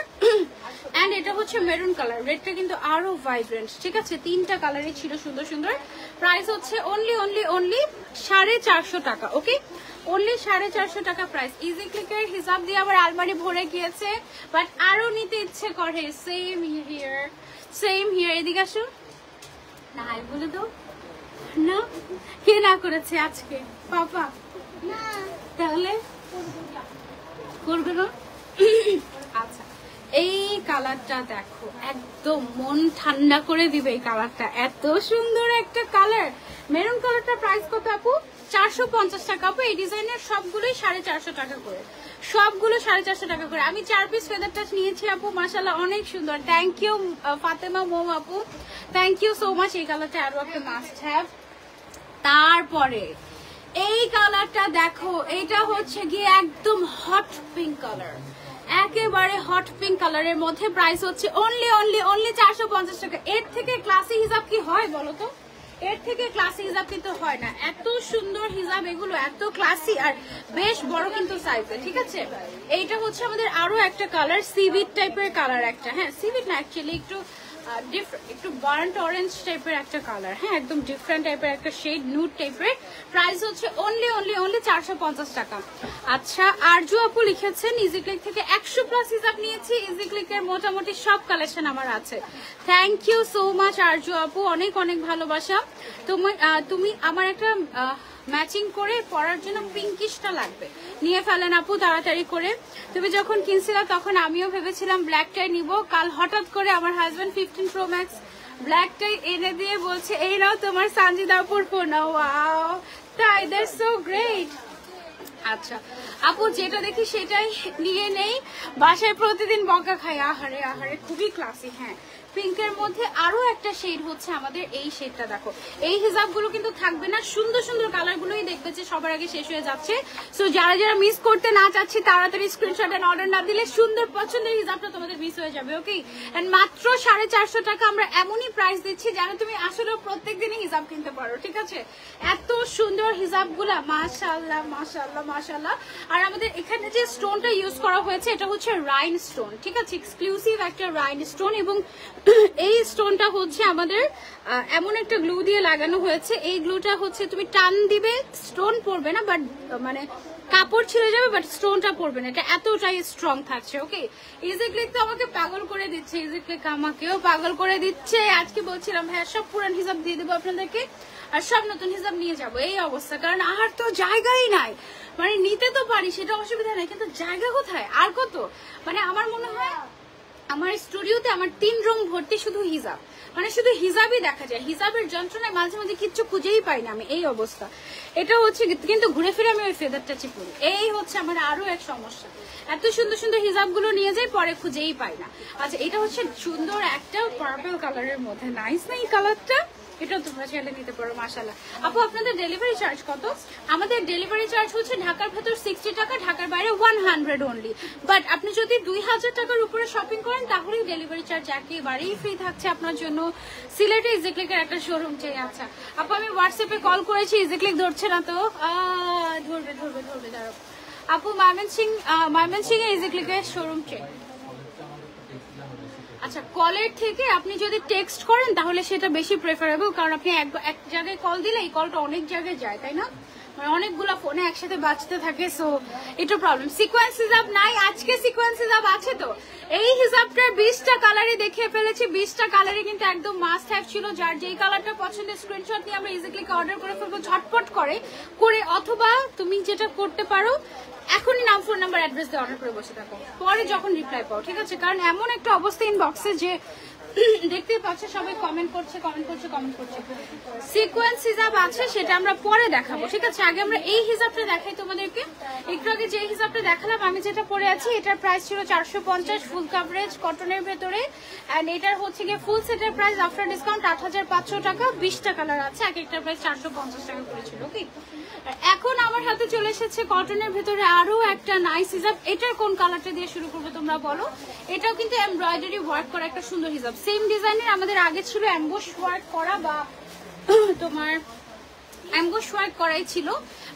এন্ড এটা হচ্ছে মেরুন কালার। রেডটা কিন্তু আরো ভাইব্রেন্ট, ঠিক আছে? 3টা কালারই ছিল সুন্দর সুন্দর। প্রাইস হচ্ছে অনলি 450 টাকা। ওকে, অনলি 450 টাকা প্রাইস। ইজি ক্লিকের হিসাব দিয়ে আবার আলমারি ভরে গিয়েছে, বাট আরো নিতে ইচ্ছে করে। সেম হিয়ার, এদিকে আসুন না, বলে দাও না, কে না করেছে আজকে? পাপা না, তাহলে করবে না। আচ্ছা, এই কালারটা দেখো, একদম মন ঠান্ডা করে দিবে এই কালারটা। এত সুন্দর একটা কালার। মেরুন কালারটা প্রাইস কত আপু? 450 টাকা আপু। এই ডিজাইনের সবগুলোই 450 টাকা করে, সবগুলো 450 টাকা করে। আমি 4 পিস ফেদার টাচ নিয়েছি আপু, মাশাআল্লাহ অনেক সুন্দর। থ্যাংক ইউ ফাতেমা মোম আপু, থ্যাংক ইউ সো মাচ। এই কালারটা আরো একটা মাস্ট হ্যাভ। তারপরে এই কালারটা দেখো, এটা হচ্ছে গিয়ে একদম হট পিঙ্ক কালার, একেবারে হট পিঙ্ক কালারের মধ্যে। প্রাইস হচ্ছে অনলি 450 টাকা। এর থেকে ক্লাসি হিসাব কি হয় বলো তো? এর থেকে ক্লাসি হিসাব কিন্তু হয় না। এত সুন্দর হিসাব এগুলো, এত ক্লাসি আর বেশ বড় কিন্তু সাইজে, ঠিক আছে? এইটা হচ্ছে আমাদের আরো একটা কালার, সিভিট টাইপের কালার একটা। হ্যাঁ, সিভিট না, অ্যাকচুয়ালি একটু বার্ন্ট অরেঞ্জ টাইপের একটা কালার। হ্যাঁ, একদম ডিফারেন্ট টাইপের একটা শেড, নুড টাইপের। প্রাইস হচ্ছে অনলি 450 টাকা। আচ্ছা, আরজু আপু লিখেছেন ইজি ক্লিক থেকে 100+ হিসাব নিয়েছি। ইজি ক্লিকের মোটামুটি সব কালেকশন আমার আছে। Thank you so much Arju আপু, অনেক অনেক ভালোবাসা। তুমি আমার একটা ম্যাচিং করে পরার জন্য পিঙ্কিশটা লাগবে, নিয়ে ফেলেন আপু তাড়াতাড়ি করে। তুমি যখন কিনছিলা তখন আমিও ভেবেছিলাম ব্ল্যাকটাই নিব। কাল হঠাৎ করে আমার হাজবেন্ড 15 Pro Max ব্ল্যাকটাই এনে দিয়ে বলছে এই নাও তোমার সানজিদা আপুর ফোন। ওয়াও, তাই, দ্যাটস সো গ্রেট। আচ্ছা আপু, যেটা দেখি সেটাই নিয়ে নেই, বাসায় প্রতিদিন বকা খাই। আহারে আহারে, খুবই ক্লাসি। হ্যাঁ, পিঙ্কের মধ্যে আরো একটা শেড হচ্ছে আমাদের এই শেডটা। দেখো, এই হিজাবগুলো কিন্তু থাকবে না, সুন্দর সুন্দর কালারগুলোই দেখবে যে সবার আগে শেষ হয়ে যাচ্ছে। সো যারা যারা মিস করতে না চাচ্ছি তাড়াতাড়ি স্ক্রিনশট এন্ড অর্ডার না দিলে সুন্দর পছন্দের হিজাবটা তোমাদের মিস হয়ে যাবে। ওকে, এন্ড মাত্র 450 টাকা আমরা এমনই প্রাইস দিচ্ছি যেন তুমি আসলে প্রত্যেকদিনই হিজাব কিনতে পারো, ঠিক আছে? এত সুন্দর হিজাবগুলা, মাশাআল্লাহ মাশাআল্লাহ মাশাআল্লাহ। আর আমাদের এখানে যে স্টোনটা ইউজ করা হয়েছে এটা হচ্ছে রাইন স্টোন, ঠিক আছে? এক্সক্লুসিভ একটা রাইন স্টোন। এবং এই স্টোনটা হচ্ছে আমাদের এমন একটা গ্লু দিয়ে লাগানো হয়েছে। এই গ্লুটা হচ্ছে তুমি টান দিবে, স্টোন পড়বে না, বাট মানে কাপড় ছিঁড়ে যাবে, বাট স্টোনটা পড়বে না। এটা এতটাই স্ট্রং থাকছে। ওকে, ইজি ক্লিক তো আমাকে পাগল করে দিচ্ছে, ইজি ক্লিক আমাকেও পাগল করে দিচ্ছে। আজকে বলছিলাম হ্যাঁ সব পুরান হিসাব দিয়ে দেবো আপনাদেরকে আর সব নতুন হিসাব নিয়ে যাবো, এই অবস্থা। কারণ আর তো জায়গাই নাই, মানে নিতে তো পারি সেটা অসুবিধা নাই, কিন্তু জায়গা কোথায় আর কত? মানে আমার মনে হয় আমার স্টুডিওতে আমার 3 রুম ভর্তি শুধু হিজাব, মানে শুধু হিজাবই দেখা যায়। হিজাবের যন্ত্রণায় মাঝে মাঝে কিচ্ছু খুঁজেই পাই না আমি, এই অবস্থা। এটা হচ্ছে কিন্তু ঘুরে ফিরে আমি ওই ফেদার টাচই পরি, এই হচ্ছে আমার আরো এক সমস্যা। এত সুন্দর সুন্দর হিজাবগুলো নিয়ে যাই, পরে খুঁজেই পাই না। আচ্ছা, এটা হচ্ছে সুন্দর একটা পার্পল কালারের মধ্যে, নাইস না এই কালারটা? এটাও তোমরা চাইলে নিতে পারো, মাশাআল্লাহ। আপু, আপনাদের ডেলিভারি চার্জ কত? আমাদের ডেলিভারি চার্জ হচ্ছে ঢাকার ভেতর 60 টাকা, ঢাকার বাইরে 100 অনলি। বাট আপনি যদি 2000 টাকার উপরে শপিং করেন তাহলে ডেলিভারি চার্জ একেবারেই ফ্রি থাকছে আপনার জন্য। সিলেটে ইজিক্লিকের একটা শোরুম চাই। আচ্ছা আপু, আমি হোয়াটসঅ্যাপে কল করেছি, ইজিক্লিক ধরছে না তো। ধরবে ধরবে ধরবে, দাঁড়াও আপু। ময়মনসিং এ ইজিক্লিকের শোরুম চাই। আচ্ছা, কলের থেকে আপনি যদি টেক্সট করেন তাহলে সেটা বেশি প্রেফারেবল, কারণ আপনি এক জায়গায় কল দিলে এই কলটা অনেক জায়গায় যায়, তাই না? মানে অনেকগুলো ফোনে একসাথে বাজতে থাকে, সো এটা প্রবলেম। সিকোয়েন্স হিসাব নাই আজকে, সিকোয়েন্স হিসাব আছে তো। এই হিসাবটার 20টা কালারই দেখিয়ে ফেলেছি, 20টা কালারই কিন্তু একদম মাস্ট হ্যাভ ছিল। যার যেই কালারটা পছন্দের স্ক্রিনশট নিয়ে আমরা ইজিক্লিক অর্ডার করে ফেলবো ঝটপট করে। অথবা তুমি যেটা করতে পারো, এখনই নাম, ফোন নাম্বার, অ্যাড্রেস দিয়ে অর্ডার করে বসে থাকো, পরে যখন রিপ্লাই পাও, ঠিক আছে? কারণ এমন একটা অবস্থা ইনবক্সে যে দেখতে পাচ্ছ সবাই কমেন্ট করছে সিকোয়েন্স হিজাব আছে, সেটা আমরা পরে দেখাবো, ঠিক আছে? আগে আমরা এই হিজাবটা দেখাই তোমাদেরকে। একটু আগে যে হিজাবটা দেখালাম আমি যেটা পরে আছি, এটার প্রাইস ছিল 450, ফুল কাভারেজ কটনের ভেতরে। এন্ড এটার হচ্ছে গিয়ে ফুল সেটের প্রাইস আফটার ডিসকাউন্ট 8500 টাকা। 20টা কালার আছে, এক একটা প্রাইস 450 টাকা করেছিল। ওকে, এখন আমার হাতে চলে এসেছে কটনের ভেতরে আরো একটা নাইস হিজাব। এটার কোন কালারটা দিয়ে শুরু করবে তোমরা বলো? এটাও কিন্তু এমব্রয়ডারি ওয়ার্ক করা একটা সুন্দর হিজাব। সেম ডিজাইনের আমাদের আগে ছিল এমবোস ওয়ার্ক করা বা তোমার এমবোস ওয়ার্ক করাই ছিল,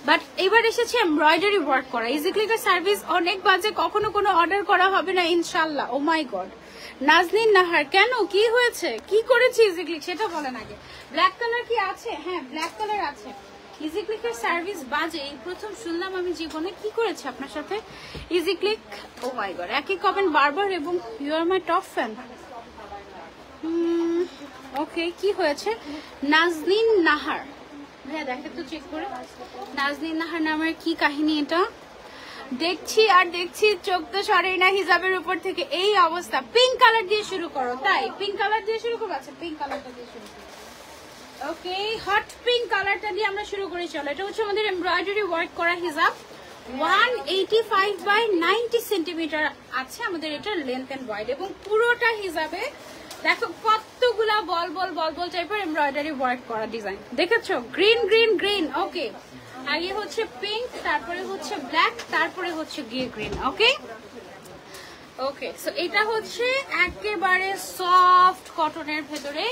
বাট এবার এসেছে এমব্রয়ডারি ওয়ার্ক করা। ইজিক্লিকের সার্ভিস অনেক বাজে, কখনো কোনো অর্ডার করা হবে না ইনশাল্লাহ। ও মাই গড, নাজনীন নাহার কেন, কি হয়েছে, কি করেছি ইজিক্লিক সেটা বলেন আগে। ব্ল্যাক কালার কি আছে? হ্যাঁ ব্ল্যাক কালার আছে। ইজিক্লিকের সার্ভিস বাজে, এই প্রথম শুনলাম আমি জীবনে। কি করেছে আপনার সাথে ইজিক্লিক? ও মাই গড, একই কমেন্ট বারবার এবং you are my top fan. Okay, কি হয়েছে? নাজনীন নাহার, ভাইয়া দেখে তো চেক করে। নাজনীন নাহার নামের কি কাহিনী এটা? দেখছি আর দেখছি, চোখ তো সরেই না হিজাবের উপর থেকে। এই অবস্থা। পিঙ্ক কালার দিয়ে শুরু করো, তাই পিঙ্ক কালার দিয়ে শুরু করবো? আচ্ছা পিঙ্ক কালারটা দিয়ে শুরু করো। ওকে, হট পিঙ্ক কালারটা দিয়ে আমরা শুরু করি। চলো, এটা হচ্ছে আমাদের এমব্রয়ডারি ওয়ার্ক করা হিজাব। 185 বাই 90 সেন্টিমিটার আছে আমাদের এটার লেন্থ এন্ড ওয়াইড, এবং পুরোটা হিজাবে দেখো কতগুলা বল বল বল বল টাইপের এমব্রয়ডারি ওয়ার্ক করা ডিজাইন দেখেছো। Green green green. ওকে, আগে হচ্ছে পিঙ্ক, তারপরে হচ্ছে ব্ল্যাক, তারপরে হচ্ছে গিয়ে গ্রিন। ওকে ওকে, সো এটা হচ্ছে একেবারে সফট কটনের ভেতরে,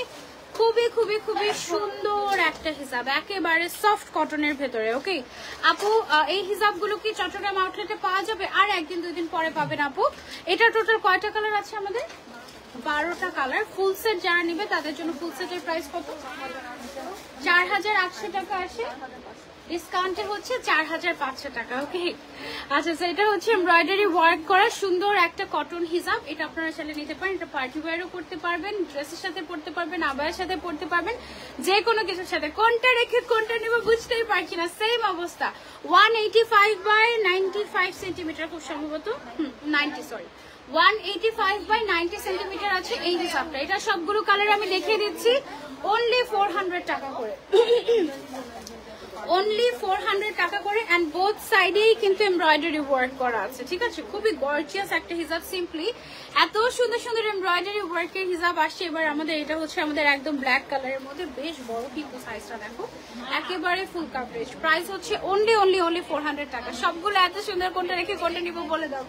খুবই খুবই খুবই সুন্দর একটা হিজাব, একেবারে সফট কটনের ভেতরে। ওকে আপু, এই হিজাবগুলো কি চট্টগ্রাম আউটলেটে পাওয়া যাবে? আর একদিন দুই দিন পরে পাবেন আপু। এটা টোটাল কয়টা কালার আছে আমাদের? 12টা কালার। ফুল সেট যারা নিবে তাদের জন্য ফুল সেটের প্রাইস কত? 4800 টাকা আসে, ডিসকাউন্টে হচ্ছে 4500 টাকা। ওকে আচ্ছা, এটা হচ্ছে এমব্রয়ডারি ওয়ার্ক করা সুন্দর একটা কটন হিজাব। এটা আপনারা চাইলে নিতে পারেন। এটা পার্টি ওয়্যারও করতে পারবেন, ড্রেসের সাথে পরতে পারবেন, আবায়ের সাথে পরতে পারবেন, যে কোনো কিছুর সাথে। কোনটা রেখে কোনটা নেব বুঝতেই পারছি না। সেম অবস্থা। 185 বাই 95 সেন্টিমিটার, খুব সম্ভবত 185 বাই 90 সেন্টিমিটার আছে এই হিসাবটা। এটা সবগুলো কালার আমি দেখিয়ে দিচ্ছি। অনলি 400 টাকা করে, অনলি 400 টাকা করে। এন্ড বোথ সাইডেই কিন্তু এমব্রয়ডারি ওয়ার্ক করা আছে, ঠিক আছে? খুবই গর্জিয়াস একটা হিজাব। সিম্পলি এত সুন্দর সুন্দর এমব্রয়ডারি ওয়ার্কের হিজাব আসছে এবার আমাদের। এটা হচ্ছে আমাদের একদম ব্ল্যাক কালারের মধ্যে, বেশ বড় কিন্তু সাইজটা দেখো, একেবারে ফুল কাভারেজ। প্রাইস হচ্ছে অনলি অনলি অনলি 400 টাকা। সবগুলো এত সুন্দর, কোনটা রেখে কোনটা নিব বলে দাও,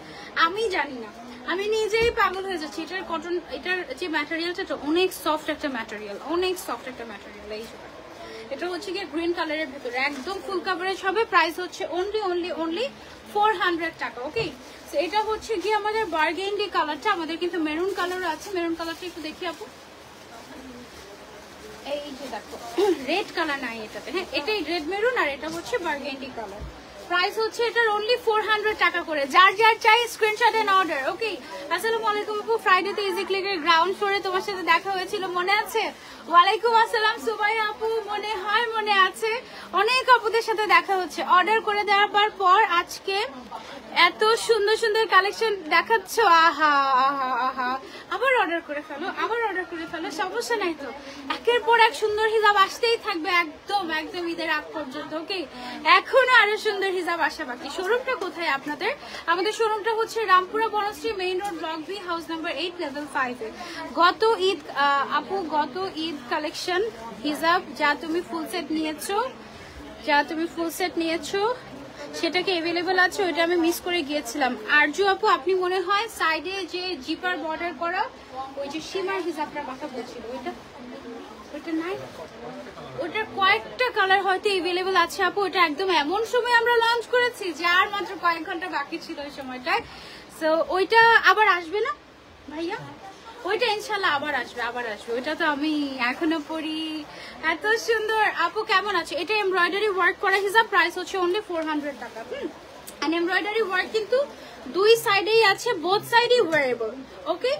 আমি জানি না, আমি নিজেই পাগল হয়ে যাচ্ছি। এটার কটন, এটার যে ম্যাটেরিয়ালটা অনেক সফট একটা ম্যাটেরিয়াল, অনেক সফট একটা ম্যাটেরিয়াল। এই এটা হচ্ছে গিয়ে গ্রিন কালারের ভেতরে একদম ফুল কাভারেজ হবে। প্রাইস হচ্ছে অনলি অনলি অনলি 400 টাকা। ওকে, এটা হচ্ছে গিয়ে আমাদের বার্গেন্ডি কালারটা। আমাদের কিন্তু মেরুন কালারও আছে। মেরুন কালারটা একটু দেখি আপু। এই যে দেখো রেড কালার নাই এটাতে। হ্যাঁ, এটাই রেড মেরুন, আর এটা হচ্ছে বার্গেন্ডি কালার। প্রাইস হচ্ছে এটার অনলি 400 টাকা করে। যার যার চাই স্ক্রিনশট এন্ড অর্ডার। ওকে, আসসালামু আলাইকুম আপু। ফ্রাইডেতে ইজিক্লিকের গ্রাউন্ড ফ্লোরে তোমার সাথে দেখা হয়েছিল, মনে আছে? ওয়ালাইকুম আসসালাম সুবাইয়া আপু, মনে হয় মনে আছে। অনেক আপুদের সাথে দেখা হচ্ছে। অর্ডার করে দেওয়ার পর আজকে এত সুন্দর সুন্দর কালেকশন দেখাচ্ছ। আহা আহা আহা, আবার অর্ডার করে ফেলো, আবার অর্ডার করে ফেলো, সমস্যা নাই তো। একের পর এক সুন্দর হিজাব আসতেই থাকবে একদম একদম ঈদের আগ পর্যন্ত। ওকে, এখনো আরো সুন্দর হিজাব আসা বাকি। শোরুমটা কোথায় আপনাদের? আমাদের শোরুমটা হচ্ছে Rampura Banasree main road, block B, house number 8, level 5 এ। গত ঈদ আপু, গত ঈদ কালেকশন হিজাব যা তুমি ফুল সেট নিয়েছো, সেটা কি অ্যাভেলেবল আছে? ওইটা আমি মিস করে গিয়েছিলাম। আরজু আপু, আপনি মনে হয় সাইডে যে জিপার বর্ডার করা ওই যে সীমার হিজাবটার কথা বলছিল, ওইটা নাই। ওটার কয়েকটা কালার হয়তো অ্যাভেলেবল আছে আপু। ওটা একদম এমন সময় আমরা লঞ্চ করেছি যে আর মাত্র কয়েক ঘন্টা বাকি ছিল ওই সময়টায়। সো ওইটা আবার আসবে না ভাইয়া? ওইটা ইনশাল্লাহ আবার আসবে, আবার আসবে। ওইটা তো আমি এখনো পড়ি। এত সুন্দর আপু, কেমন আছে? এটা এমব্রয়ডারি ওয়ার্ক করা হিসাব। প্রাইস হচ্ছে অনলি 400 টাকা। এন্ড এমব্রয়ডারি ওয়ার্ক কিন্তু দুই সাইডেই আছে, বোথ সাইডই ওয়ারেবল। ওকে,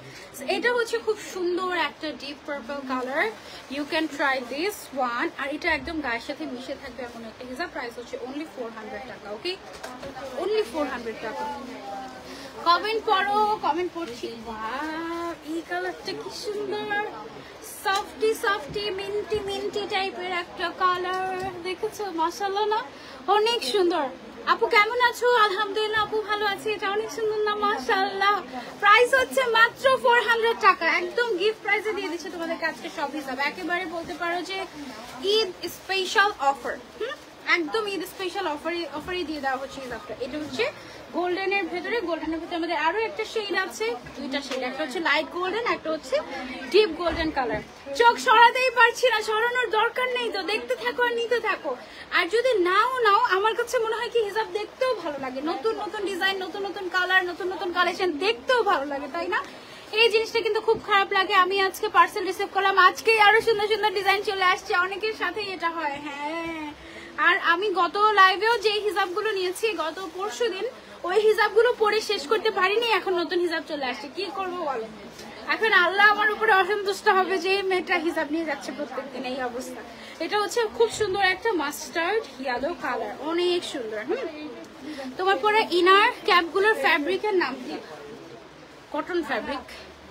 এটা হচ্ছে খুব সুন্দর একটা deep purple colour, you can try this one. আর এটা একদম গায়ের সাথে মিশে থাকবে এমন একটা হিজাব, প্রাইস হচ্ছে অনলি 400 টাকা। ওকে, অনলি 400 টাকা। কমেন্ট পড়ো, কমেন্ট পড়ছি। ওয়াও, এই কালারটা কি সুন্দর, সফটি সফটি মিন্টি মিন্টি টাইপের একটা কালার, দেখেছো? মাশাআল্লাহ না, অনেক সুন্দর। আপু কেমন আছো? আলহামদুলিল্লাহ আপু ভালো আছি। এটা অনেক সুন্দর না? মাশাআল্লাহ। প্রাইস হচ্ছে মাত্র 400 টাকা, একদম গিফট প্রাইসে দিয়ে দিচ্ছে তোমাদের আজকে সব হিসাব। একেবারে বলতে পারো যে ঈদ স্পেশাল অফার, একদম ঈদ স্পেশাল অফারই দিয়ে দেওয়া হচ্ছে হিসাবটা। এটা হচ্ছে গোল্ডেনের ভেতরে, গোল্ডেনের ভেতরে আমাদের আরো একটা শেড আছে, দুইটা শেড, একটা হচ্ছে লাইট গোল্ডেন, একটা হচ্ছে ডিপ গোল্ডেন কালার। চোখ সরাতেই পারছি না, সরানোর দরকার নেই তো, দেখতে থাকো আর নিতে থাকো। আর যদি নাও আমার কাছে মনে হয় কি হিসাব দেখতেও ভালো লাগে, নতুন নতুন ডিজাইন, নতুন নতুন কালার, নতুন নতুন কালেকশন দেখতেও ভালো লাগে, তাই না? এই জিনিসটা কিন্তু খুব খারাপ লাগে। আমি আজকে পার্সেল রিসিভ করলাম, আজকেই আরো সুন্দর সুন্দর ডিজাইন চলে আসছে, অনেকের সাথেই এটা হয়। হ্যাঁ, আর আমি গত লাইভেও যে হিজাবগুলো নিয়েছি গত পরশুদিন, ওই হিজাবগুলো পরে শেষ করতে পারিনি, এখন নতুন হিজাব চলে আসছে, কি করবো বলো? এখন আল্লাহ আমার উপরে অসন্তুষ্ট হবে যে মেয়েটা হিজাব নিয়ে যাচ্ছে প্রত্যেকদিন, এই অবস্থা। এটা হচ্ছে খুব সুন্দর একটা মাস্টার্ড ইয়েলো কালার, অনেক সুন্দর। তোমার পরে ইনার ক্যাপগুলোর ফ্যাব্রিকের নাম কি? কটন ফ্যাব্রিক,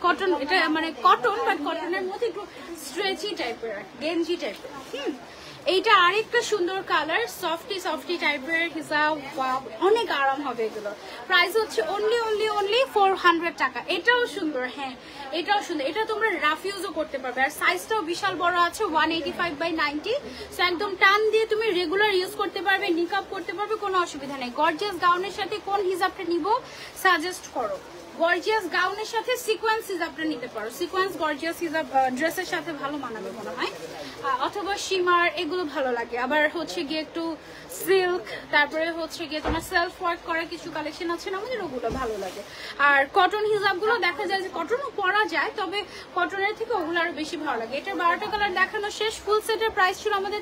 কটন, এটা মানে কটন, বাট কটনের মধ্যে একটু স্ট্রেচি টাইপের, গেঞ্জি টাইপের। এইটা আরেকটা সুন্দর কালার, সফটি সফটি টাইপের হিসাব, অনেক আরাম হবে এগুলো। প্রাইস হচ্ছে অনলি 400 টাকা। এটাও সুন্দর, হ্যাঁ এটাও সুন্দর, এটা তোমরা রাফ ইউজও করতে পারবে। আর সাইজটাও বিশাল বড় আছে, 185/90, সো একদম টান দিয়ে তুমি রেগুলার ইউজ করতে পারবে, নিকাব করতে পারবে, কোনো অসুবিধা নেই। গর্জিয়াস গাউনের সাথে কোন হিজাবটা নিব সাজেস্ট করো? গর্জিয়াস গাউনের সাথে সিকোয়েন্স হিজাবটা নিতে পারো, সিকোয়েন্স গর্জিয়াস হিজাব ড্রেসের সাথে ভালো মানাবে মনে হয়, অথবা শিমার, এগুলো ভালো লাগে। আবার হচ্ছে গিয়ে একটু সিল্ক, তারপরে হচ্ছে গিয়ে তোমার সেলফ ওয়ার্ক করা কিছু কালেকশন আছে না আমাদের, ওগুলো ভালো লাগে। আর কটন হিজাবগুলো দেখা যায় যে কটনও পরা যায়, তবে কটনের থেকে ওগুলো আরো বেশি ভালো লাগে। এটার 12টা কালার দেখানো শেষ। ফুল সেটের প্রাইস ছিল আমাদের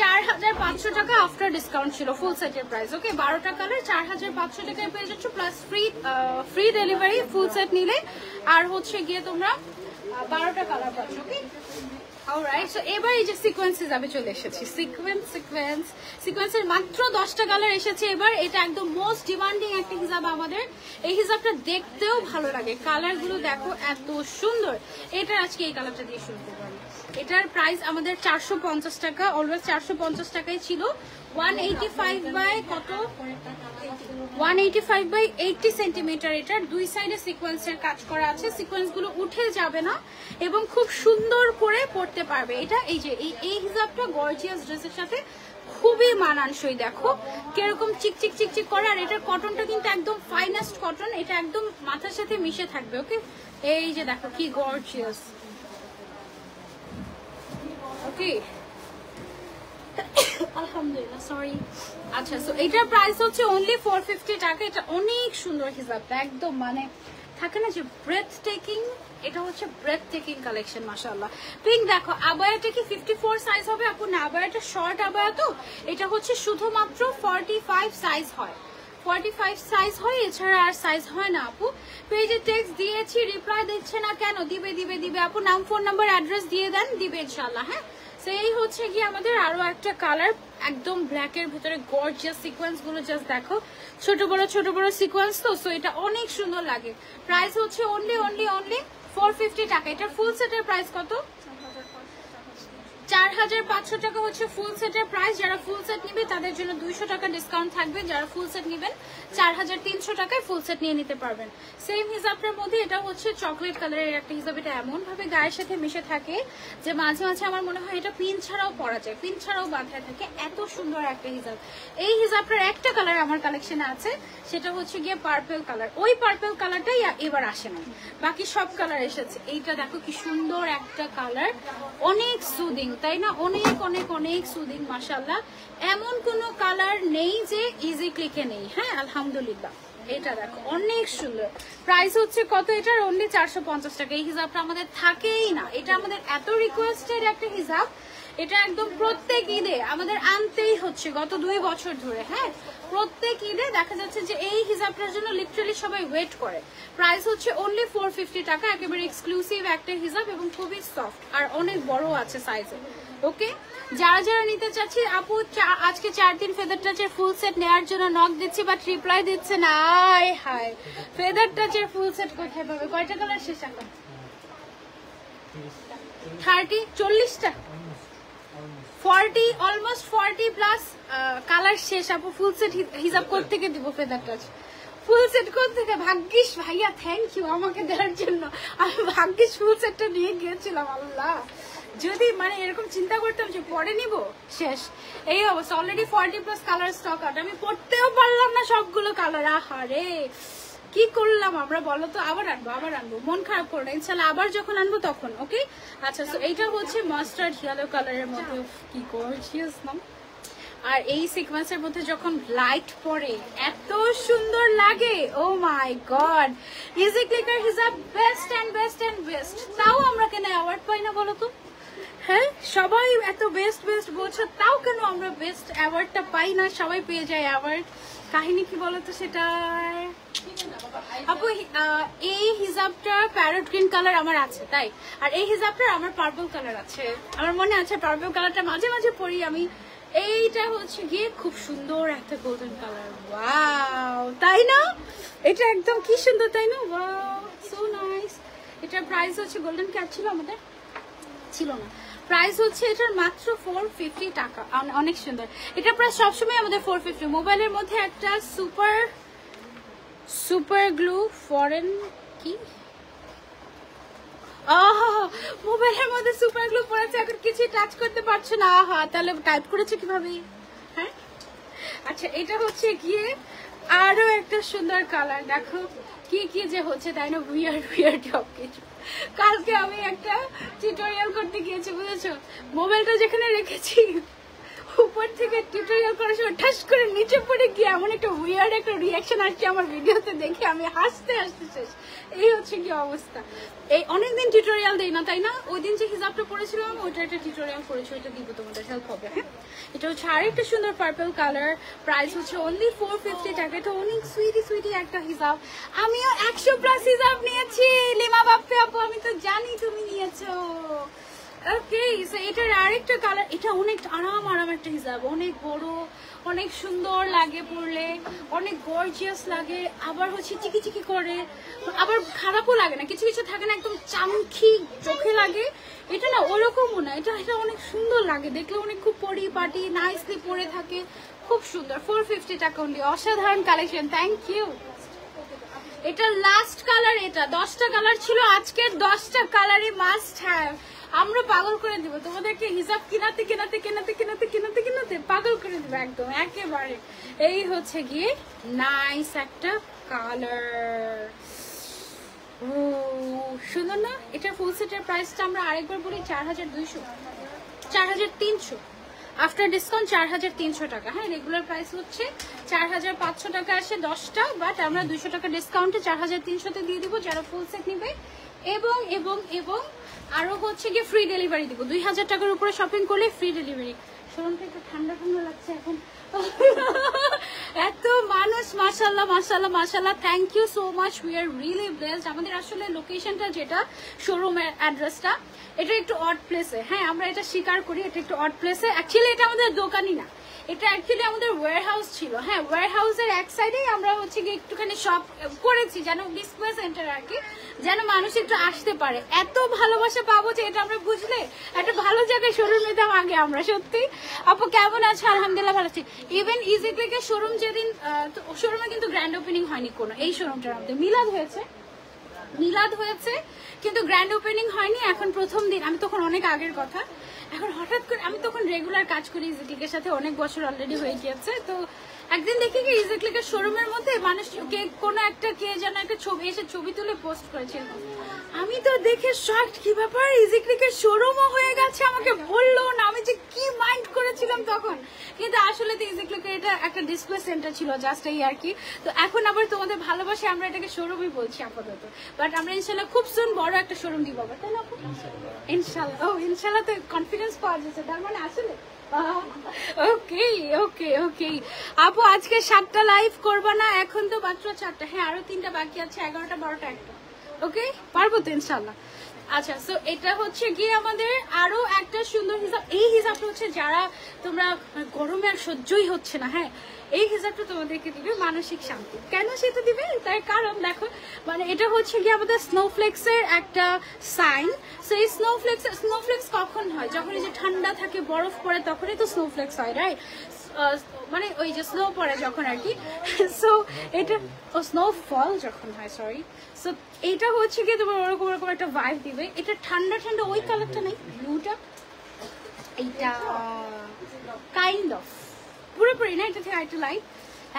4,500 টাকা, আফটার ডিসকাউন্ট ছিল ফুল সেটের প্রাইস। ওকে, 12টা কালার 4,500 টাকায় পেয়ে যাচ্ছ, plus free delivery full set নিলে। আর হচ্ছে গিয়ে তোমরা 12টা কালার পাচ্ছ। ওকে, অলরাইট, সো এবার এই যে সিকোয়েন্স হিসাবে চলে এসেছি, সিকোয়েন্সের মাত্র 10টা কালার এসেছে এবার। এটা একদম মোস্ট ডিমান্ডিং একটা হিসাব আমাদের। এই হিসাবটা দেখতেও ভালো লাগে, কালার গুলো দেখো এত সুন্দর। এটার আজকে এই কালারটা দিয়ে শুরু করবো। এটার প্রাইস আমাদের 450 টাকা, অলওয়েজ 450 টাকাই ছিল। 185/80 সেন্টিমিটার। এটার দুই সাইডে সিকোয়েন্সের কাজ করা আছে, সিকোয়েন্স গুলো উঠে যাবে না এবং খুব সুন্দর করে পড়তে পারবে। এটা এই যে এই হিজাবটা গর্জিয়াস ড্রেসের সাথে খুবই মানানসই, দেখো কিরকম চিকচিক চিকচিক করে। আর এটার কটনটা কিন্তু একদম ফাইনেস্ট কটন, এটা একদম মাথার সাথে মিশে থাকবে। ওকে, এই যে দেখো কি গর্জিয়াস। ওকে, আলহামদুলিল্লাহ, সরি। আচ্ছা, সো এটার প্রাইস হচ্ছে অনলি 450 টাকা। এটা অনেক সুন্দর হিসাবটা, একদম মানে থাকে না যে ব্রেথ টেকিং, এটা হচ্ছে ব্রেথ টেকিং কালেকশন। মাশাআল্লাহ, পিঙ্ক দেখো। আবায়াটা কি 54 সাইজ হবে আপু? না, আবায়াটা শর্ট আবায়া, তো এটা হচ্ছে শুধুমাত্র 45 সাইজ হয়, 45 সাইজ হয়, এছাড়া আর সাইজ হয় না আপু। পেজে টেক্সট দিয়েছি, রিপ্লাই দিচ্ছে না কেন? দিবে আপু, নাম ফোন নাম্বার অ্যাড্রেস দিয়ে দেন, দিবে ইনশাআল্লাহ। হ্যাঁ, সেই হচ্ছে কি আমাদের আরো একটা কালার, একদম ব্ল্যাক এর ভিতরে গর্জিয়াস সিকোয়েন্স গুলো জাস্ট দেখো, ছোট বড় সিকোয়েন্স, তো সো এটা অনেক সুন্দর লাগে। প্রাইস হচ্ছে অনলি 450 টাকা। এটার ফুল সেটের প্রাইস কত? 4,500 টাকা হচ্ছে ফুল সেটের প্রাইস। যারা ফুল সেট নিবে তাদের জন্য 200 টাকা ডিসকাউন্ট থাকবে। যারা ফুল সেট নেবেন 4,300 টাকায় ফুল সেট নিয়ে নিতে পারবেন। সেম হিসাবটার মধ্যে এটা হচ্ছে চকলেট কালারের একটা হিসাব। এটা এমন ভাবে গায়ের সাথে মিশে থাকে যে মাঝে মাঝে আমার মনে হয় এটা পিন ছাড়াও পরা যায়, পিন ছাড়াও বাঁধায় থাকে, এত সুন্দর একটা হিসাব। এই হিসাবটার একটা কালার আমার কালেকশনে আছে, সেটা হচ্ছে গিয়ে পার্পল কালার। ওই পার্পল কালারটাই এবার আসে না, বাকি সব কালার এসেছে। এইটা দেখো কি সুন্দর একটা কালার, অনেক সুদিং, তাই না? অনেক অনেক অনেক সুদিং মাশাআল্লাহ। এমন কোনো কালার নেই যে ইজি ক্লিকে নেই। হ্যাঁ, আলহামদুলিল্লাহ। এটা দেখো অনেক সুন্দর। প্রাইস হচ্ছে কত এটার? অনলি 450 টাকা। এই হিসাবটা আমাদের থাকেই না, এটা আমাদের এত রিকোয়েস্টেড একটা হিসাব, এটা একদম প্রত্যেক ঈদে আমাদের আনতেই হচ্ছে গত 2 বছর ধরে। হ্যাঁ, প্রত্যেক ঈদে দেখা যাচ্ছে যে এই হিজাবটার জন্য লিটারালি সবাই ওয়েট করে। প্রাইস হচ্ছে অনলি 450 টাকা, একেবারে এক্সক্লুসিভ একটা হিজাব এবং খুবই সফট আর অনেক বড় আছে সাইজে। ওকে, যারা যারা নিতে চাচ্ছি আপু আজকে 4 দিন ফেদার টাচের ফুল সেট নেওয়ার জন্য নক দিচ্ছি, বাট রিপ্লাই দিচ্ছে না। আয় হায়, ফেদার টাচের ফুল সেট কোথায় পাবে? কয়টা কালার শেষ এখন? 30, 40টা, 40, অলমোস্ট 40 প্লাস কালার শেষ আপু। ফুল সেট হিসাব করতে থেকে দিব ফেদার টাচ ফুল সেট করতে থেকে। ভাগ্যিস ভাইয়া, থ্যাংক ইউ আমাকে দেওয়ার জন্য। আমি ভাগ্যিস ফুল সেটটা নিয়ে গিয়েছিলাম। আল্লাহ, যদি মানে এরকম চিন্তা করতাম যে পরে নিব, শেষ এই অবস্থা। Already 40 plus colour stock out. আমি পড়তেও পারলাম না সবগুলো কালার। আহারে, কি করলাম আমরা বলো তো? আবার আনবো, মন খারাপ করো না, ইনশাল্লাহ আবার যখন আনবো তখন। ওকে, আচ্ছা, সো এইটা হচ্ছে মাস্টার্ড ইয়েলো কালারের মধ্যে। কি গর্জিয়াস না? আর এই সিকোয়েন্সের মধ্যে যখন লাইট পড়ে এত সুন্দর লাগে। ও মাই গড, ইজি ক্লিকার হিজাব best and best and best. তাও আমরা কেন অ্যাওয়ার্ড পাই না বলো তো? হ্যাঁ, সবাই এত বেস্ট বেস্ট বলছো, তাও কেন আমরা বেস্ট অ্যাওয়ার্ডটা পাই না? সবাই পেয়ে যায় অ্যাওয়ার্ড। কাহিনী কি বলতো সেটা? আপু এই হিজাবটা প্যারট গ্রিন কালার আমার আছে তাই, আর এই হিজাবটার আমার পার্পল কালার আছে। আমার মনে আছে পার্পল কালারটা মাঝে মাঝে পরি আমি। এইটা হচ্ছে গিয়ে খুব সুন্দর একটা গোল্ডেন কালার। ওয়াও, তাই না? এটা একদম কি সুন্দর, তাই না? Wow, so nice. এটার প্রাইস হচ্ছে, গোল্ডেন ক্যাপ ছিল আমাদের? ছিল না। প্রাইস হচ্ছে এটার মাত্র 450 টাকা। অনেক সুন্দর। এটা প্রায় সবসময় আমাদের 450। মোবাইলের মধ্যে একটা সুপার গ্লু ফরেন কি মোবাইলের মধ্যে সুপার গ্লু পড়েছে, এখন কিছু টাচ করতে পারছো না। আহা, তাহলে টাইপ করেছে কিভাবে? হ্যাঁ, আচ্ছা, এটা হচ্ছে গিয়ে আরো একটা সুন্দর কালার। দেখো কি কি যে হচ্ছে, তাই না? উইয়ার্ড সব কিছু। কালকে আমি একটা টিউটোরিয়াল করতে গিয়েছি, বুঝেছো? মোবাইলটা যেখানে রেখেছি উপর থেকে টিউটোরিয়াল করার সময় ঠাস করে নিচে পড়ে গিয়ে এমন একটা উইয়ার্ড একটা রিয়াকশন আসছে আমার ভিডিওতে দেখে, আমি হাসতে শেষ। এই হচ্ছে কি অবস্থা। এই অনেকদিন টিউটোরিয়াল দেই না, তাই না? ওই দিন যে হিজাবটা পড়েছিলাম ওইটা একটা টিউটোরিয়াল করেছি, ওইটা দিব, তোমাদের হেল্প হবে। হ্যাঁ, এটা হচ্ছে আরেকটা সুন্দর পার্পল কালার। প্রাইস হচ্ছে অনলি 450 টাকা। এটা অনেক সুইটি একটা হিজাব। আমিও 100 প্লাস হিজাব নিয়েছি। লিমা বাপ্পি আপু, আমি তো জানি তুমি নিয়েছো। ওকে, সো এটার আরেকটা কালার। এটা অনেক আরাম একটা হিজাব, অনেক বড়, অনেক সুন্দর লাগে পরলে, অনেক গর্জিয়াস লাগে। আবার হচ্ছে চিকি করে, আবার খারাপও লাগে না। কিছু কিছু থাকে না একদম চামকি চোখে লাগে, এটা না ওরকমও না। এটা অনেক সুন্দর লাগে দেখলে, অনেক খুব পরিপাটি নাইসলি পরে থাকে, খুব সুন্দর। 450 টাকা অনলি। অসাধারণ কালেকশন, থ্যাংক ইউ। এটা লাস্ট কালার। এটা 10টা কালার ছিল, আজকের 10টা কালারই মাস্ট হ্যাভ। আমরা পাগল করে দিব তোমাদেরকে, হিসাব কিনাতে পাগল করে দিব একদম একেবারে। এই হচ্ছে গিয়ে নাইস একটা কালার। সুন্দর না? এটা ফুল সেটের প্রাইসটা আমরা আরেকবার বলি 4200, 4300। আফটার ডিসকাউন্ট 4300 টাকা। হ্যাঁ, রেগুলার প্রাইস হচ্ছে 4500 টাকা আসে 10টা, বাট আমরা 200 টাকা ডিসকাউন্টে 4300-তে দিয়ে দিব যারা ফুল সেট নিবে। এবং এবং এবং আরো হচ্ছে গিয়ে ফ্রি ডেলিভারি দিব। 2000 টাকার উপরে শপিং করলে ফ্রি ডেলিভারি। শোরুমটা একটু ঠান্ডা লাগছে এখন। এত মানুষ, মাশাআল্লাহ, thank you so much, we are really blessed. আমাদের আসলে লোকেশনটা যেটা শোরুমের অ্যাড্রেসটা, এটা একটু অড প্লেসে। হ্যাঁ, আমরা এটা স্বীকার করি, এটা একটু অড প্লেসে। অ্যাকচুয়ালি এটা আমাদের দোকানই না, এটা অ্যাকচুয়ালি আমাদের ওয়্যারহাউস ছিল। হ্যাঁ, ওয়্যারহাউসের এক সাইডেই আমরা হচ্ছে গিয়ে একটুখানি শপ করেছি, যেন ডিসপ্লে সেন্টার আর কি, যেন মানুষ একটু আসতে পারে। এত ভালোবাসা পাবো যে এটা আমরা বুঝলে একটা ভালো জায়গায় শোরুম নিতাম আগে আমরা। সত্যি আপু কেমন আছে? আলহামদুলিল্লাহ ভালো আছি। ইভেন ইজি ক্লিকের শোরুম যেদিন, শোরুমে কিন্তু গ্র্যান্ড ওপেনিং হয়নি কোনো। এই শোরুমটার মধ্যে মিলাদ হয়েছে কিন্তু গ্র্যান্ড ওপেনিং হয়নি। এখন প্রথম দিন, আমি তখন অনেক আগের কথা, এখন হঠাৎ করে আমি তখন রেগুলার কাজ করি ইজি ক্লিকের সাথে, অনেক বছর অলরেডি হয়ে গিয়েছে। তো একদিন দেখি কি ইজি ক্লিকের শোরুমের মধ্যে মানুষ কোনো একটা কে যেন একটা ছবি এসে ছবি তুলে পোস্ট করেছিল। আমি তো দেখে শকড, কি ব্যাপার ইজি ক্লিকের শোরুমও হয়ে গেছে, আমাকে বললো না, আমি যে কি মাইন্ড করেছিলাম তখন। কিন্তু আসলে তো ইজি ক্লিকের এটা একটা ডিসপ্লে সেন্টার ছিল, জাস্ট এই আর কি। তো এখন আবার তোমাদের ভালোবাসে আমরা এটাকে শোরুমই বলছি আপাতত, বাট আমরা ইনশাল্লাহ খুব সুন বড় একটা শোরুম দিব আবার, তাই না আপু? ইনশাল্লাহ। ও ইনশাল্লাহ তো কনফিডেন্স পাওয়া যাচ্ছে, তার মানে আসলে ওকে ওকে ওকে। আপু আজকে 7টা লাইভ করবা না? এখন তো মাত্র 4টা, হ্যাঁ আরো 3টা বাকি আছে, 11টা 12টা 1টা। ওকে, পারবো তো ইনশাল্লাহ। আচ্ছা, সো এটা হচ্ছে গিয়ে আমাদের আরো একটা সুন্দর হিসাব। এই হিসাবটা হচ্ছে যারা তোমরা গরমে আর সহ্যই হচ্ছে না, হ্যাঁ এই হিসাবটা তোমাদেরকে দিবে মানসিক শান্তি। কেন সেটা দিবে? তার কারণ দেখো, মানে এটা হচ্ছে গিয়ে আমাদের স্নোফ্লেক্স এর একটা সাইন। সো এই স্নোফ্লেক্স কখন হয়? যখন এই যে ঠান্ডা থাকে, বরফ পড়ে, তখনই তো স্নোফ্লেক্স হয়, রাইট? মানে ওই যে স্নো পড়ে যখন আর কি। সো এটা স্নোফল যখন হয়, সরি। সো এটা হচ্ছে গিয়ে তোমার ওরকম ওরকম একটা ভাইব দিবে। এটা ঠান্ডা ঠান্ডা ওই কালারটা নেই, ব্লুটা, এইটা কাইন্ড অফ পুরোপুরি না, এটা থেকে আরেকটা লাইট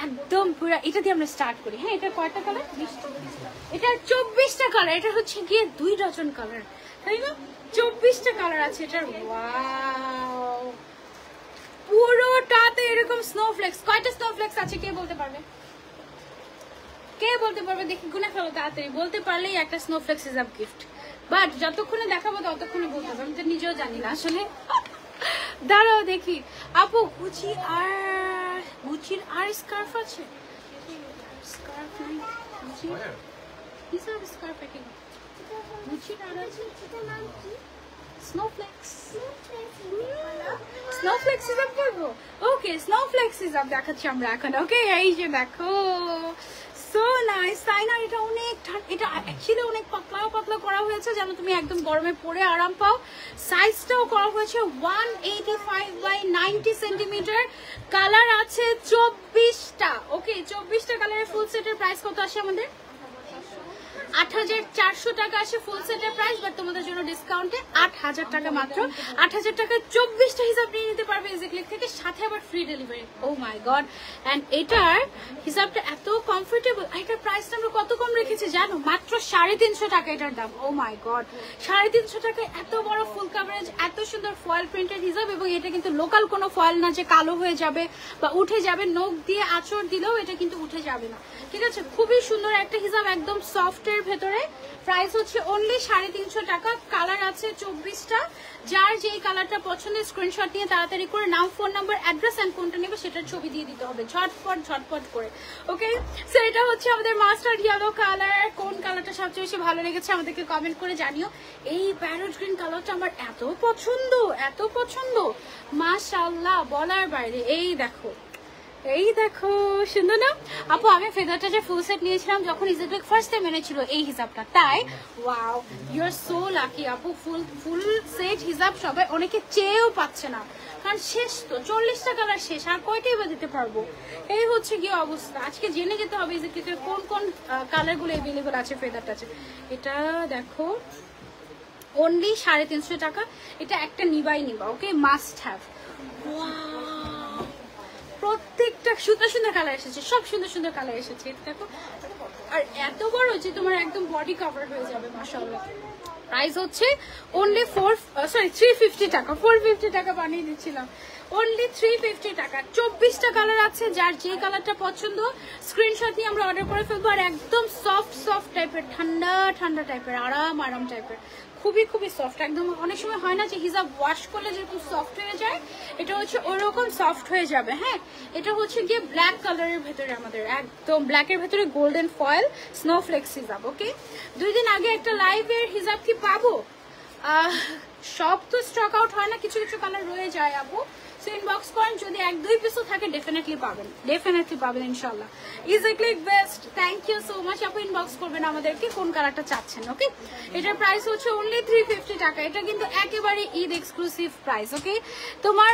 একদম পুরো। এটা দিয়ে আমরা স্টার্ট করি। হ্যাঁ, এটা কয়টা কালার? 20টা। এটা 24টা কালার। এটা হচ্ছে গিয়ে 2 ডজন কালার, তাই না? 24টা কালার আছে এটার। ওয়াও, পুরোটাতে এরকম স্নোফ্লেক্স। কয়টা স্নোফ্লেক্স আছে কে বলতে পারবে? কে বলতে পারবে? দেখি গুনে ফেলো তাড়াতাড়ি। বলতে পারলেই একটা স্নোফ্লেক্স হিসাব গিফট। বাট যতক্ষণে দেখাবো ততক্ষণে বলতে পারবো, আমি তো নিজেও জানি না আসলে। দাঁড়াও দেখি। আপু গুচির আর স্কার্ফ আছে? স্কার্ফ নাই গুচির? হিসাব স্কার্ফ একে গুচির আর আছে? স্নোফ্লেক্স হিসাব করবো। ওকে, স্নোফ্লেক্স হিসাব দেখাচ্ছি আমরা এখন। ওকে, এই যে দেখো, সো নাইস, তাই না? এটা অনেক, এটা অ্যাকচুয়ালি অনেক পাতলা করা হয়েছে যেন তুমি একদম গরমে পরে আরাম পাও। সাইজটাও করা হয়েছে 185 বাই 90 সেন্টিমিটার। কালার আছে 24টা। ওকে, 24টা কালারের ফুল সেটের প্রাইস কত আসে আমাদের? 8400 টাকা আসে ফুল সেটের প্রাইস, বাট তোমাদের জন্য ডিসকাউন্টে 8000 টাকা মাত্র। 8000 টাকায় 24টা হিসাব নিয়ে নিতে পারবে ইজি ক্লিক থেকে, সাথে আবার free delivery. Oh my god, and এটার হিসাবটা এত কমফোর্টেবল। এটার প্রাইসটা আমরা কত কম রেখেছি জানো? মাত্র 350 টাকা এটার দাম। ও মাই গড, 350 টাকায় এত বড় ফুল কভারেজ, এত সুন্দর ফয়েল প্রিন্টেড হিসাব। এবং এটা কিন্তু লোকাল কোনো ফয়েল না যে কালো হয়ে যাবে বা উঠে যাবে। নখ দিয়ে আঁচড় দিলেও এটা কিন্তু উঠে যাবে না, ঠিক আছে? খুবই সুন্দর একটা হিসাব, একদম সফটের ভেতরে। প্রাইস হচ্ছে অনলি 350 টাকা। কালার আছে 24টা। যার যেই কালারটা পছন্দের স্ক্রিনশট নিয়ে তাড়াতাড়ি করে নাম, ফোন নাম্বার, অ্যাড্রেস এন্ড কোনটা নেবে সেটার ছবি দিয়ে দিতে হবে ঝটপট করে। ওকে, সো এটা হচ্ছে আমাদের মাস্টার্ড ইয়েলো কালার। কোন কালারটা সবচেয়ে বেশি ভালো লেগেছে আমাদেরকে কমেন্ট করে জানিও। এই প্যারট গ্রিন কালারটা আমার এত পছন্দ, মাশাআল্লাহ, বলার বাইরে। এই দেখো সুন্দর না আপু? আমি ফেদারটা যে ফুল সেট নিয়েছিলাম যখন ইজি ক্লিক ফার্স্ট টাইম এনেছিল এই হিসাবটা, তাই wow, you are so lucky আপু। ফুল সেট হিসাব সবাই অনেকে চেয়েও পাচ্ছে না, কারণ শেষ তো, 40টা কালার শেষ, আর কয়টাই বা দিতে পারবো? এই হচ্ছে গিয়ে অবস্থা। আজকে জেনে যেতে হবে ইজি ক্লিকের কোন কালার গুলো এভেলেবল আছে ফেদারটা আছে। এটা দেখো অনলি 350 টাকা। এটা একটা নিবা। ওকে, মাস্ট হ্যাভ। প্রত্যেকটা সুন্দর কালার এসেছে, সব সুন্দর কালার এসেছে। দেখো, আর এত বড় যে তোমার একদম বডি কভার হয়ে যাবে, মাশাআল্লাহ। প্রাইস হচ্ছে অনলি 350 টাকা। 450 টাকা বানিয়ে দিচ্ছিলাম, অনলি 350 টাকা। 24টা কালার আছে, যার যে কালারটা পছন্দ স্ক্রিনশট নিয়ে আমরা অর্ডার করে ফেলবো। আর একদম সফট টাইপের, ঠান্ডা টাইপের, আরাম টাইপের, খুবই সফট একদম। অনেক সময় হয় না যে হিজাব ওয়াশ করলে যেরকম সফট হয়ে যায়, এটা হচ্ছে ওরকম সফট হয়ে যাবে। হ্যাঁ, এটা হচ্ছে গিয়ে ব্ল্যাক কালারের ভেতরে, আমাদের একদম ব্ল্যাকের ভেতরে গোল্ডেন ফয়েল স্নোফ্লেক্স হিজাব। ওকে, 2 দিন আগে একটা লাইভের হিজাব কি পাবো? সব তো স্টক আউট হয় না, কিছু কালার রয়ে যায় আপু। সো ইনবক্স করেন, যদি 1-2 পিসও থাকে ডেফিনেটলি পাবেন ইনশাল্লাহ। Easy click best, thank you so much আপু। ইনবক্স করবেন আমাদেরকে কোন কালারটা চাচ্ছেন। ওকে, এটার প্রাইস হচ্ছে অনলি 350 টাকা। এটা কিন্তু একেবারে ঈদ এক্সক্লুসিভ প্রাইস। ওকে, তোমার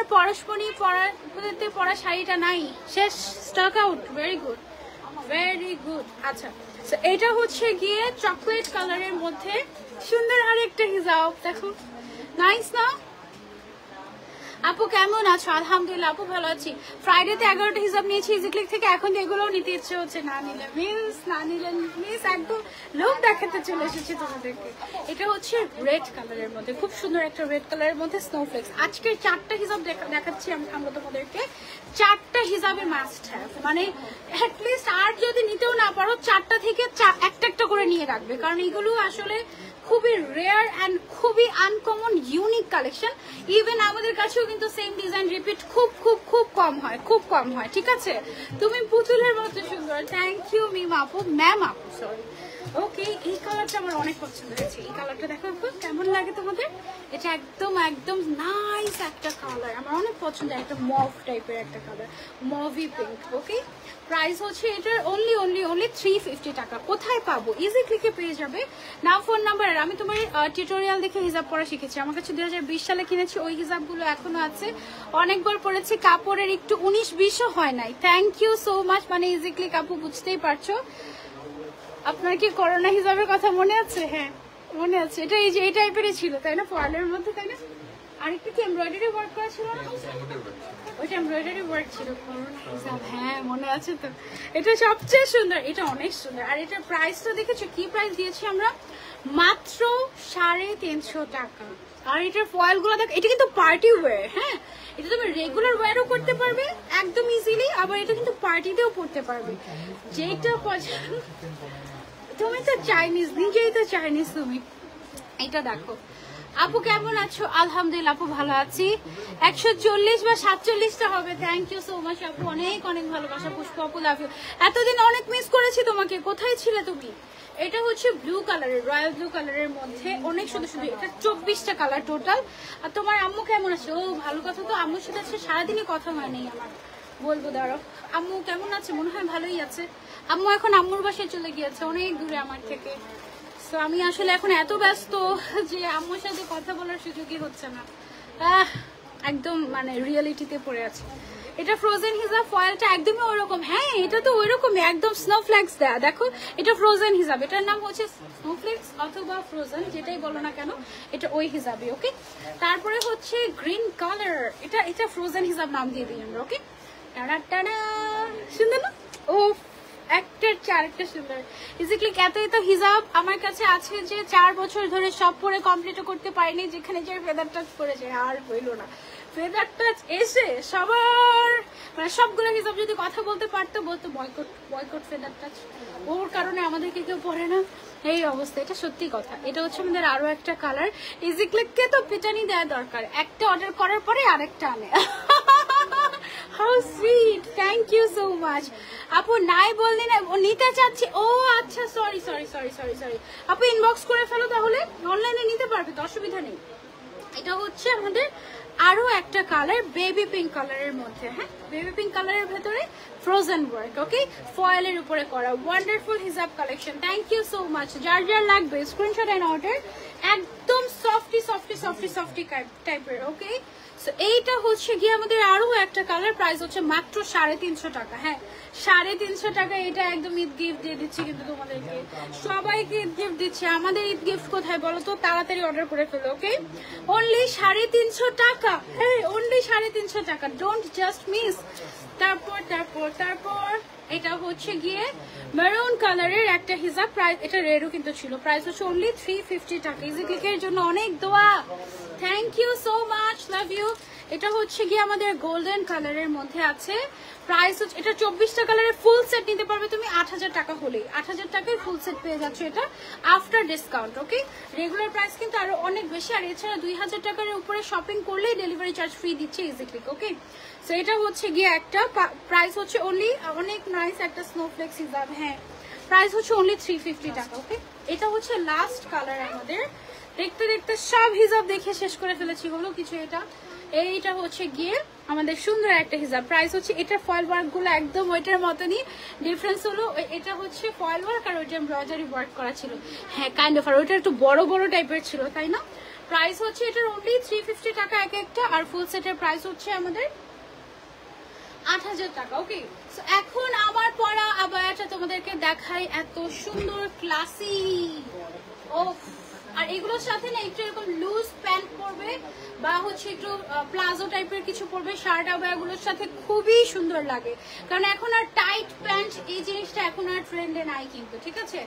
পরা শাড়িটা নাই, শেষ, স্টক আউট। Very good. আচ্ছা, সো এটা হচ্ছে গিয়ে চকলেট কালারের মধ্যে সুন্দর আরেকটা হিজাব। দেখো, নাইস না? আপু কেমন আছো? আলহামদুলিল্লাহ আপু ভালো আছি। ফ্রাইডেতে 11টা হিসাব নিয়েছি ইজিক্লিক থেকে, এখন এগুলোও নিতে ইচ্ছে হচ্ছে। না নিলে মিস একদম লোক দেখাতে চলে এসেছি তোমাদেরকে। এটা হচ্ছে রেড কালারের মধ্যে, খুব সুন্দর একটা রেড কালারের মধ্যে স্নোফ্লেক্স। আজকে 4টা হিসাব দেখাচ্ছি আমরা তোমাদেরকে। 4টা হিসাবে মাস্ট হ্যাভ, মানে অ্যাটলিস্ট আর যদি নিতেও না পারো 4টা থেকে একটা একটা করে নিয়ে রাখবে, কারণ এগুলো আসলে খুবই রেয়ার অ্যান্ড খুবই আনকমন ইউনিক কালেকশন। ইভেন আমাদের কাছেও কিন্তু সেম ডিজাইন রিপিট খুব খুব খুব কম হয়, ঠিক আছে? তুমি পুতুলের মতো সুন্দর। থ্যাংক ইউ ম্যাম আপু সরি। ওকে, এই কালারটা আমার অনেক পছন্দ হয়েছে। এই কালারটা দেখো কেমন লাগে তোমাদের? এটা একদম একদম নাইস একটা কালার, আমার অনেক পছন্দ। একটা মভ টাইপের একটা কালার, মভি পিঙ্ক। ওকে, প্রাইস হচ্ছে এটার অনলি 350 টাকা। কোথায় পাবো? ইজি ক্লিকে পেয়ে যাবে। নাম, ফোন নাম্বার। আমি তোমার টিউটোরিয়াল দেখে হিসাব পরা শিখেছি, আমার কাছে 2020 সালে কিনেছি, ওই হিসাবগুলো এখনো আছে, অনেকবার পড়েছি। কাপড়ের একটু 19-20ও হয় নাই। Thank you so much. মানে ইজি ক্লিক আপু, বুঝতেই পারছো। আপনার কি করোনা হিসাবের কথা মনে আছে? হ্যাঁ মনে আছে। এটা এই যে এই টাইপেরই ছিল তাই না, ফয়েলের মধ্যে, তাই না? আরেকটা কি এমব্রয়ডারি ওয়ার্ক করা ছিল না? ওইটা এমব্রয়ডারি ওয়ার্ক ছিল, করোনা হিসাব। হ্যাঁ মনে আছে তো। এটা সবচেয়ে সুন্দর, এটা অনেক সুন্দর। আর এটার প্রাইসটা দেখেছো? কি প্রাইস দিয়েছি আমরা? মাত্র 350 টাকা। আর এটার ফয়েল গুলো দেখ, এটা কিন্তু পার্টি ওয়্যার। হ্যাঁ, এটা তুমি রেগুলার ওয়্যারও করতে পারবে একদম ইজিলি, আবার এটা কিন্তু পার্টিতেও পড়তে পারবে। যেটা পছন্দ, তুমি তো চাইনিজ, নিজেই তো চাইনিজ তুমি। এটা দেখো আপু কেমন আছো? আলহামদুলিল্লাহ আপু ভালো আছি। 140 বা 47টা হবে। থ্যাংক ইউ সো মাচ আপু, অনেক অনেক ভালোবাসা। পুষ্প আপু লাভ ইউ। এতদিন অনেক মিস করেছি তোমাকে, কোথায় ছিলে তুমি? এটা হচ্ছে ব্লু কালারের, রয়্যাল ব্লু কালারের মধ্যে অনেক সুন্দর সুন্দর। এটা 24টা কালার টোটাল। আর তোমার আম্মু কেমন আছে? ও ভালো কথা তো, আম্মুর সাথে আজকে সারাদিনই কথা হয় নেই আমার, বলবো দাঁড়াও। আম্মু কেমন আছে? মনে হয় ভালোই আছে। আম্মু এখন আম্মুর বাসায় চলে গিয়েছে, অনেক দূরে আমার থেকে। তো আমি আসলে এখন এত ব্যস্ত যে আম্মুর সাথে কথা বলার সুযোগই হচ্ছে না। একদম মানে রিয়েলিটিতে পড়ে আছে। এটা ফ্রোজেন হিসাব, ফয়েলটা একদমই ওইরকম। হ্যাঁ এটা তো ওইরকমই, একদম স্নোফ্লেক্স দেয়া। দেখো এটা ফ্রোজেন হিসাব, এটার নাম হচ্ছে স্নোফ্লেক্স অথবা ফ্রোজেন, যেটাই বলো না কেন, এটা ওই হিসাবে। ওকে, তারপরে হচ্ছে গ্রিন কালার, এটা ফ্রোজেন হিসাব নাম দিয়ে দিই আমরা। ওকে, টানা টানা, সুন্দর না? ও একটার 4টা সুন্দর। ইজিক্লিক এত হিসাব আমার কাছে আছে যে 4 বছর ধরে সব পরে কমপ্লিটও করতে পারিনি। যেখানে যে ফেদার টাচ পরে যায় আর হইলো না। ফেদার টাচ এসে সবার মানে সবগুলো হিসাব যদি কথা বলতে পারতো, বলতো বয়কট ফেদার টাচ, ওর কারণে আমাদেরকে কেউ পড়ে না, এই অবস্থা। এটা সত্যি কথা। এটা হচ্ছে আমাদের আরো একটা কালার। ইজিক্লিককে তো পিটানি দেওয়া দরকার, একটা অর্ডার করার পরে আরেকটা আনে। How sweet, thank you so much আপু। নাই বললি না, ও নিতে চাচ্ছি। ও আচ্ছা, সরি আপু, ইনবক্স করে ফেলো, তাহলে অনলাইনে নিতে পারবে তো, অসুবিধা নেই। এটা হচ্ছে আমাদের আরো একটা কালার, বেবি পিঙ্ক কালারের মধ্যে। হ্যাঁ, বেবি পিঙ্ক কালারের ভেতরে ফ্রোজেন ওয়ার্ক। ওকে, ফয়েলের উপরে করা ওয়ান্ডারফুল হিজাব collection. Thank you so much. যার যার লাগবে স্ক্রিনশট এন্ড অর্ডার। একদম সফটি টাইপের। ওকে, সো এইটা হচ্ছে গিয়ে আমাদের আরো একটা কালার। প্রাইস হচ্ছে মাত্র 350 টাকা। হ্যাঁ 350 টাকা। এটা একদম ঈদ গিফট দিয়ে দিচ্ছি কিন্তু তোমাদেরকে, সবাইকে ঈদ গিফট দিচ্ছি। আমাদের ঈদ গিফট কোথায় বলো তো? তাড়াতাড়ি অর্ডার করে ফেলো। ওকে, অনলি 350 টাকা। হ্যাঁ অনলি 350 টাকা, ডোন্ট জাস্ট মিস। তারপর এটা হচ্ছে গিয়ে মেরুন কালারের একটা হিজাব। প্রাইস এটা রেডও কিন্তু ছিল। প্রাইস হচ্ছে অনলি 350 টাকা। ইজি ক্লিকের জন্য অনেক দোয়া, thank you so much, love you. এটা হচ্ছে গিয়ে আমাদের গোল্ডেন কালারের মধ্যে আছে। প্রাইস হচ্ছে এটা 24টা কালারের ফুল সেট নিতে পারবে তুমি 8000 টাকা হলেই। 8000 টাকায় ফুল সেট পেয়ে যাচ্ছ এটা আফটার ডিসকাউন্ট। ওকে, রেগুলার প্রাইস কিন্তু আরো অনেক বেশি। আর এছাড়া 2000 টাকার উপরে শপিং করলেই ডেলিভারি চার্জ ফ্রি দিচ্ছে ইজি ক্লিক। ওকে, সো এটা হচ্ছে গিয়ে একটা প্রাইস হচ্ছে অনলি, অনেক নাইস একটা স্নোফ্লেক্স হিসাব। হ্যাঁ প্রাইস হচ্ছে অনলি 350 টাকা। ওকে, এটা হচ্ছে লাস্ট কালার আমাদের। দেখতে দেখতে সব হিসাব দেখে শেষ করে ফেলেছি, হলো কিছু। এইটা হচ্ছে গিয়ে আমাদের সুন্দর একটা হিজাব। প্রাইস হচ্ছে, এটার ফয়েল ওয়ার্ক গুলো একদম ওইটার মতনই, ডিফারেন্স হলো এটা হচ্ছে ফয়েল ওয়ার্ক আর ওইটা এমব্রয়ডারি ওয়ার্ক করা ছিল। হ্যাঁ কাইন্ড অফ, আর ওইটা একটু বড় বড় টাইপের ছিল, তাই না? প্রাইস হচ্ছে এটার অনলি 350 টাকা এক একটা। আর ফুল সেটের প্রাইস হচ্ছে আমাদের 8000 টাকা। ওকে, সো এখন আমার পরা আবায়াটা তোমাদেরকে দেখাই। এত সুন্দর ক্লাসি, ও আর এগুলোর সাথে না একটু এরকম লুজ প্যান্ট পরবে বা হচ্ছে একটু প্লাজো টাইপের কিছু পরবে, শার্ট আবায়াগুলোর সাথে খুবই সুন্দর লাগে। কারণ এখন আর টাইট প্যান্ট এই জিনিসটা এখন আর ট্রেন্ডে নাই কিন্তু, ঠিক আছে?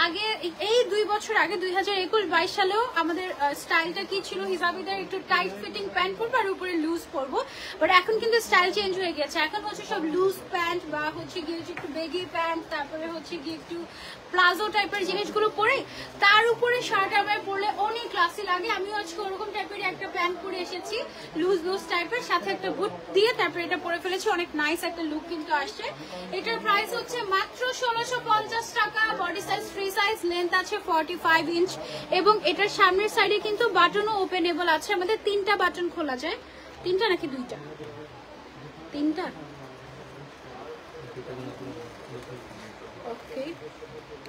আগে এই 2 বছর আগে 2021-22 সালেও আমাদের স্টাইলটা কি ছিল, হিজাবিদের একটু টাইট ফিটিং প্যান্ট পরবো আর উপরে লুজ পরবো, বাট এখন কিন্তু স্টাইল চেঞ্জ হয়ে গেছে। এখন হচ্ছে সব লুজ প্যান্ট বা হচ্ছে গিয়ে একটু বেগি প্যান্ট, তারপরে হচ্ছে গিয়ে একটু প্লাজো টাইপের জিনিসগুলো পরে তার উপরে শার্ট আবায়া পরলে অনেক ক্লাসি লাগে। আমিও আজকে ওরকম টাইপের একটা প্যান্ট পরে এসেছি, লুজ লুজ টাইপের, সাথে একটা বুট দিয়ে তারপরে এটা পরে ফেলেছি। অনেক নাইস একটা লুক কিন্তু আসছে। এটার প্রাইস হচ্ছে মাত্র 1650 টাকা। Body size free size, length আছে 45 ইঞ্চ এবং এটার সামনের সাইডে কিন্তু বাটনও ওপেনেবল আছে। আমাদের 3টা বাটন খোলা যায়। 3টা নাকি 2টা? 3টা। ওকে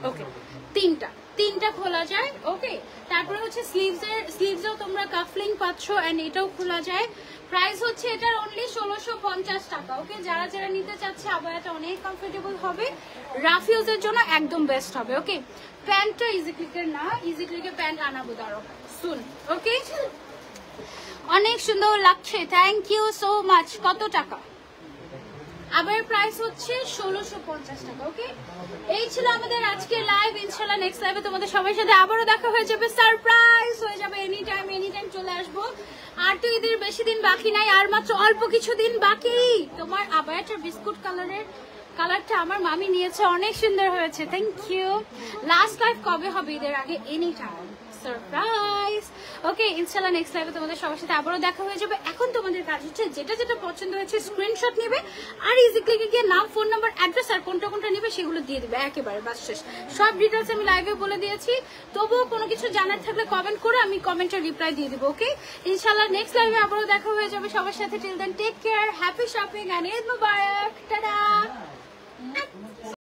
ওকে, 3টা খোলা যায়। ওকে, তারপরে হচ্ছে স্লিভসেও তোমরা কাফলিং পাচ্ছ এন্ড এটাও খোলা যায়। প্রাইস হচ্ছে এটার অনলি 1650 টাকা। ওকে, যারা যারা নিতে চাচ্ছে আবায়াটা অনেক কমফোর্টেবল হবে, রাফ ইউজের জন্য একদম বেস্ট হবে। ওকে, প্যান্টটা ইজি ক্লিকের না, ইজি ক্লিকের প্যান্ট আনাবো দাঁড়ো শুন। ওকে, অনেক সুন্দর লাগছে, থ্যাংক ইউ সো মাচ। কত টাকা? আবার প্রাইস হচ্ছে 1650 টাকা। ওকে, এই ছিল আমাদের আজকে লাইভ। ইনশাআল্লাহ নেক্সট লাইভে তোমাদের সবার সাথে আবারও দেখা হয়ে যাবে, সারপ্রাইজ হয়ে যাবে। এনি টাইম চলে আসবো। আর তো ঈদের বেশি দিন বাকি নাই, আর মাত্র অল্প কিছু দিন বাকি। তোমার আবায়াটার বিস্কুট কালারটা আমার মামি নিয়েছে, অনেক সুন্দর হয়েছে, থ্যাংক ইউ। লাস্ট লাইভ কবে হবে ঈদের আগে? Any time surprise. ওকে, ইনশাআল্লাহ নেক্সট লাইভে তোমাদের সবার সাথে আবারও দেখা হয়ে যাবে। এখন তোমাদের কাজ হচ্ছে যেটা যেটা পছন্দ হয়েছে স্ক্রিনশট নেবে আর ইজি ক্লিকে গিয়ে নাম, ফোন নাম্বার, অ্যাড্রেস আর কোনটা নেবে সেগুলো দিয়ে দিবে একেবারে, বাস শেষ। সব ডিটেলস আমি লাইভে বলে দিয়েছি। তবুও কোনো কিছু জানার থাকলে কমেন্ট করে আমি কমেন্টের রিপ্লাই দিয়ে দিব। ওকে, ইনশাআল্লাহ নেক্সট লাইভে আবারও দেখা হয়ে যাবে সবার সাথে। Till then take care, happy shopping and Eid মুবারক, টাটা।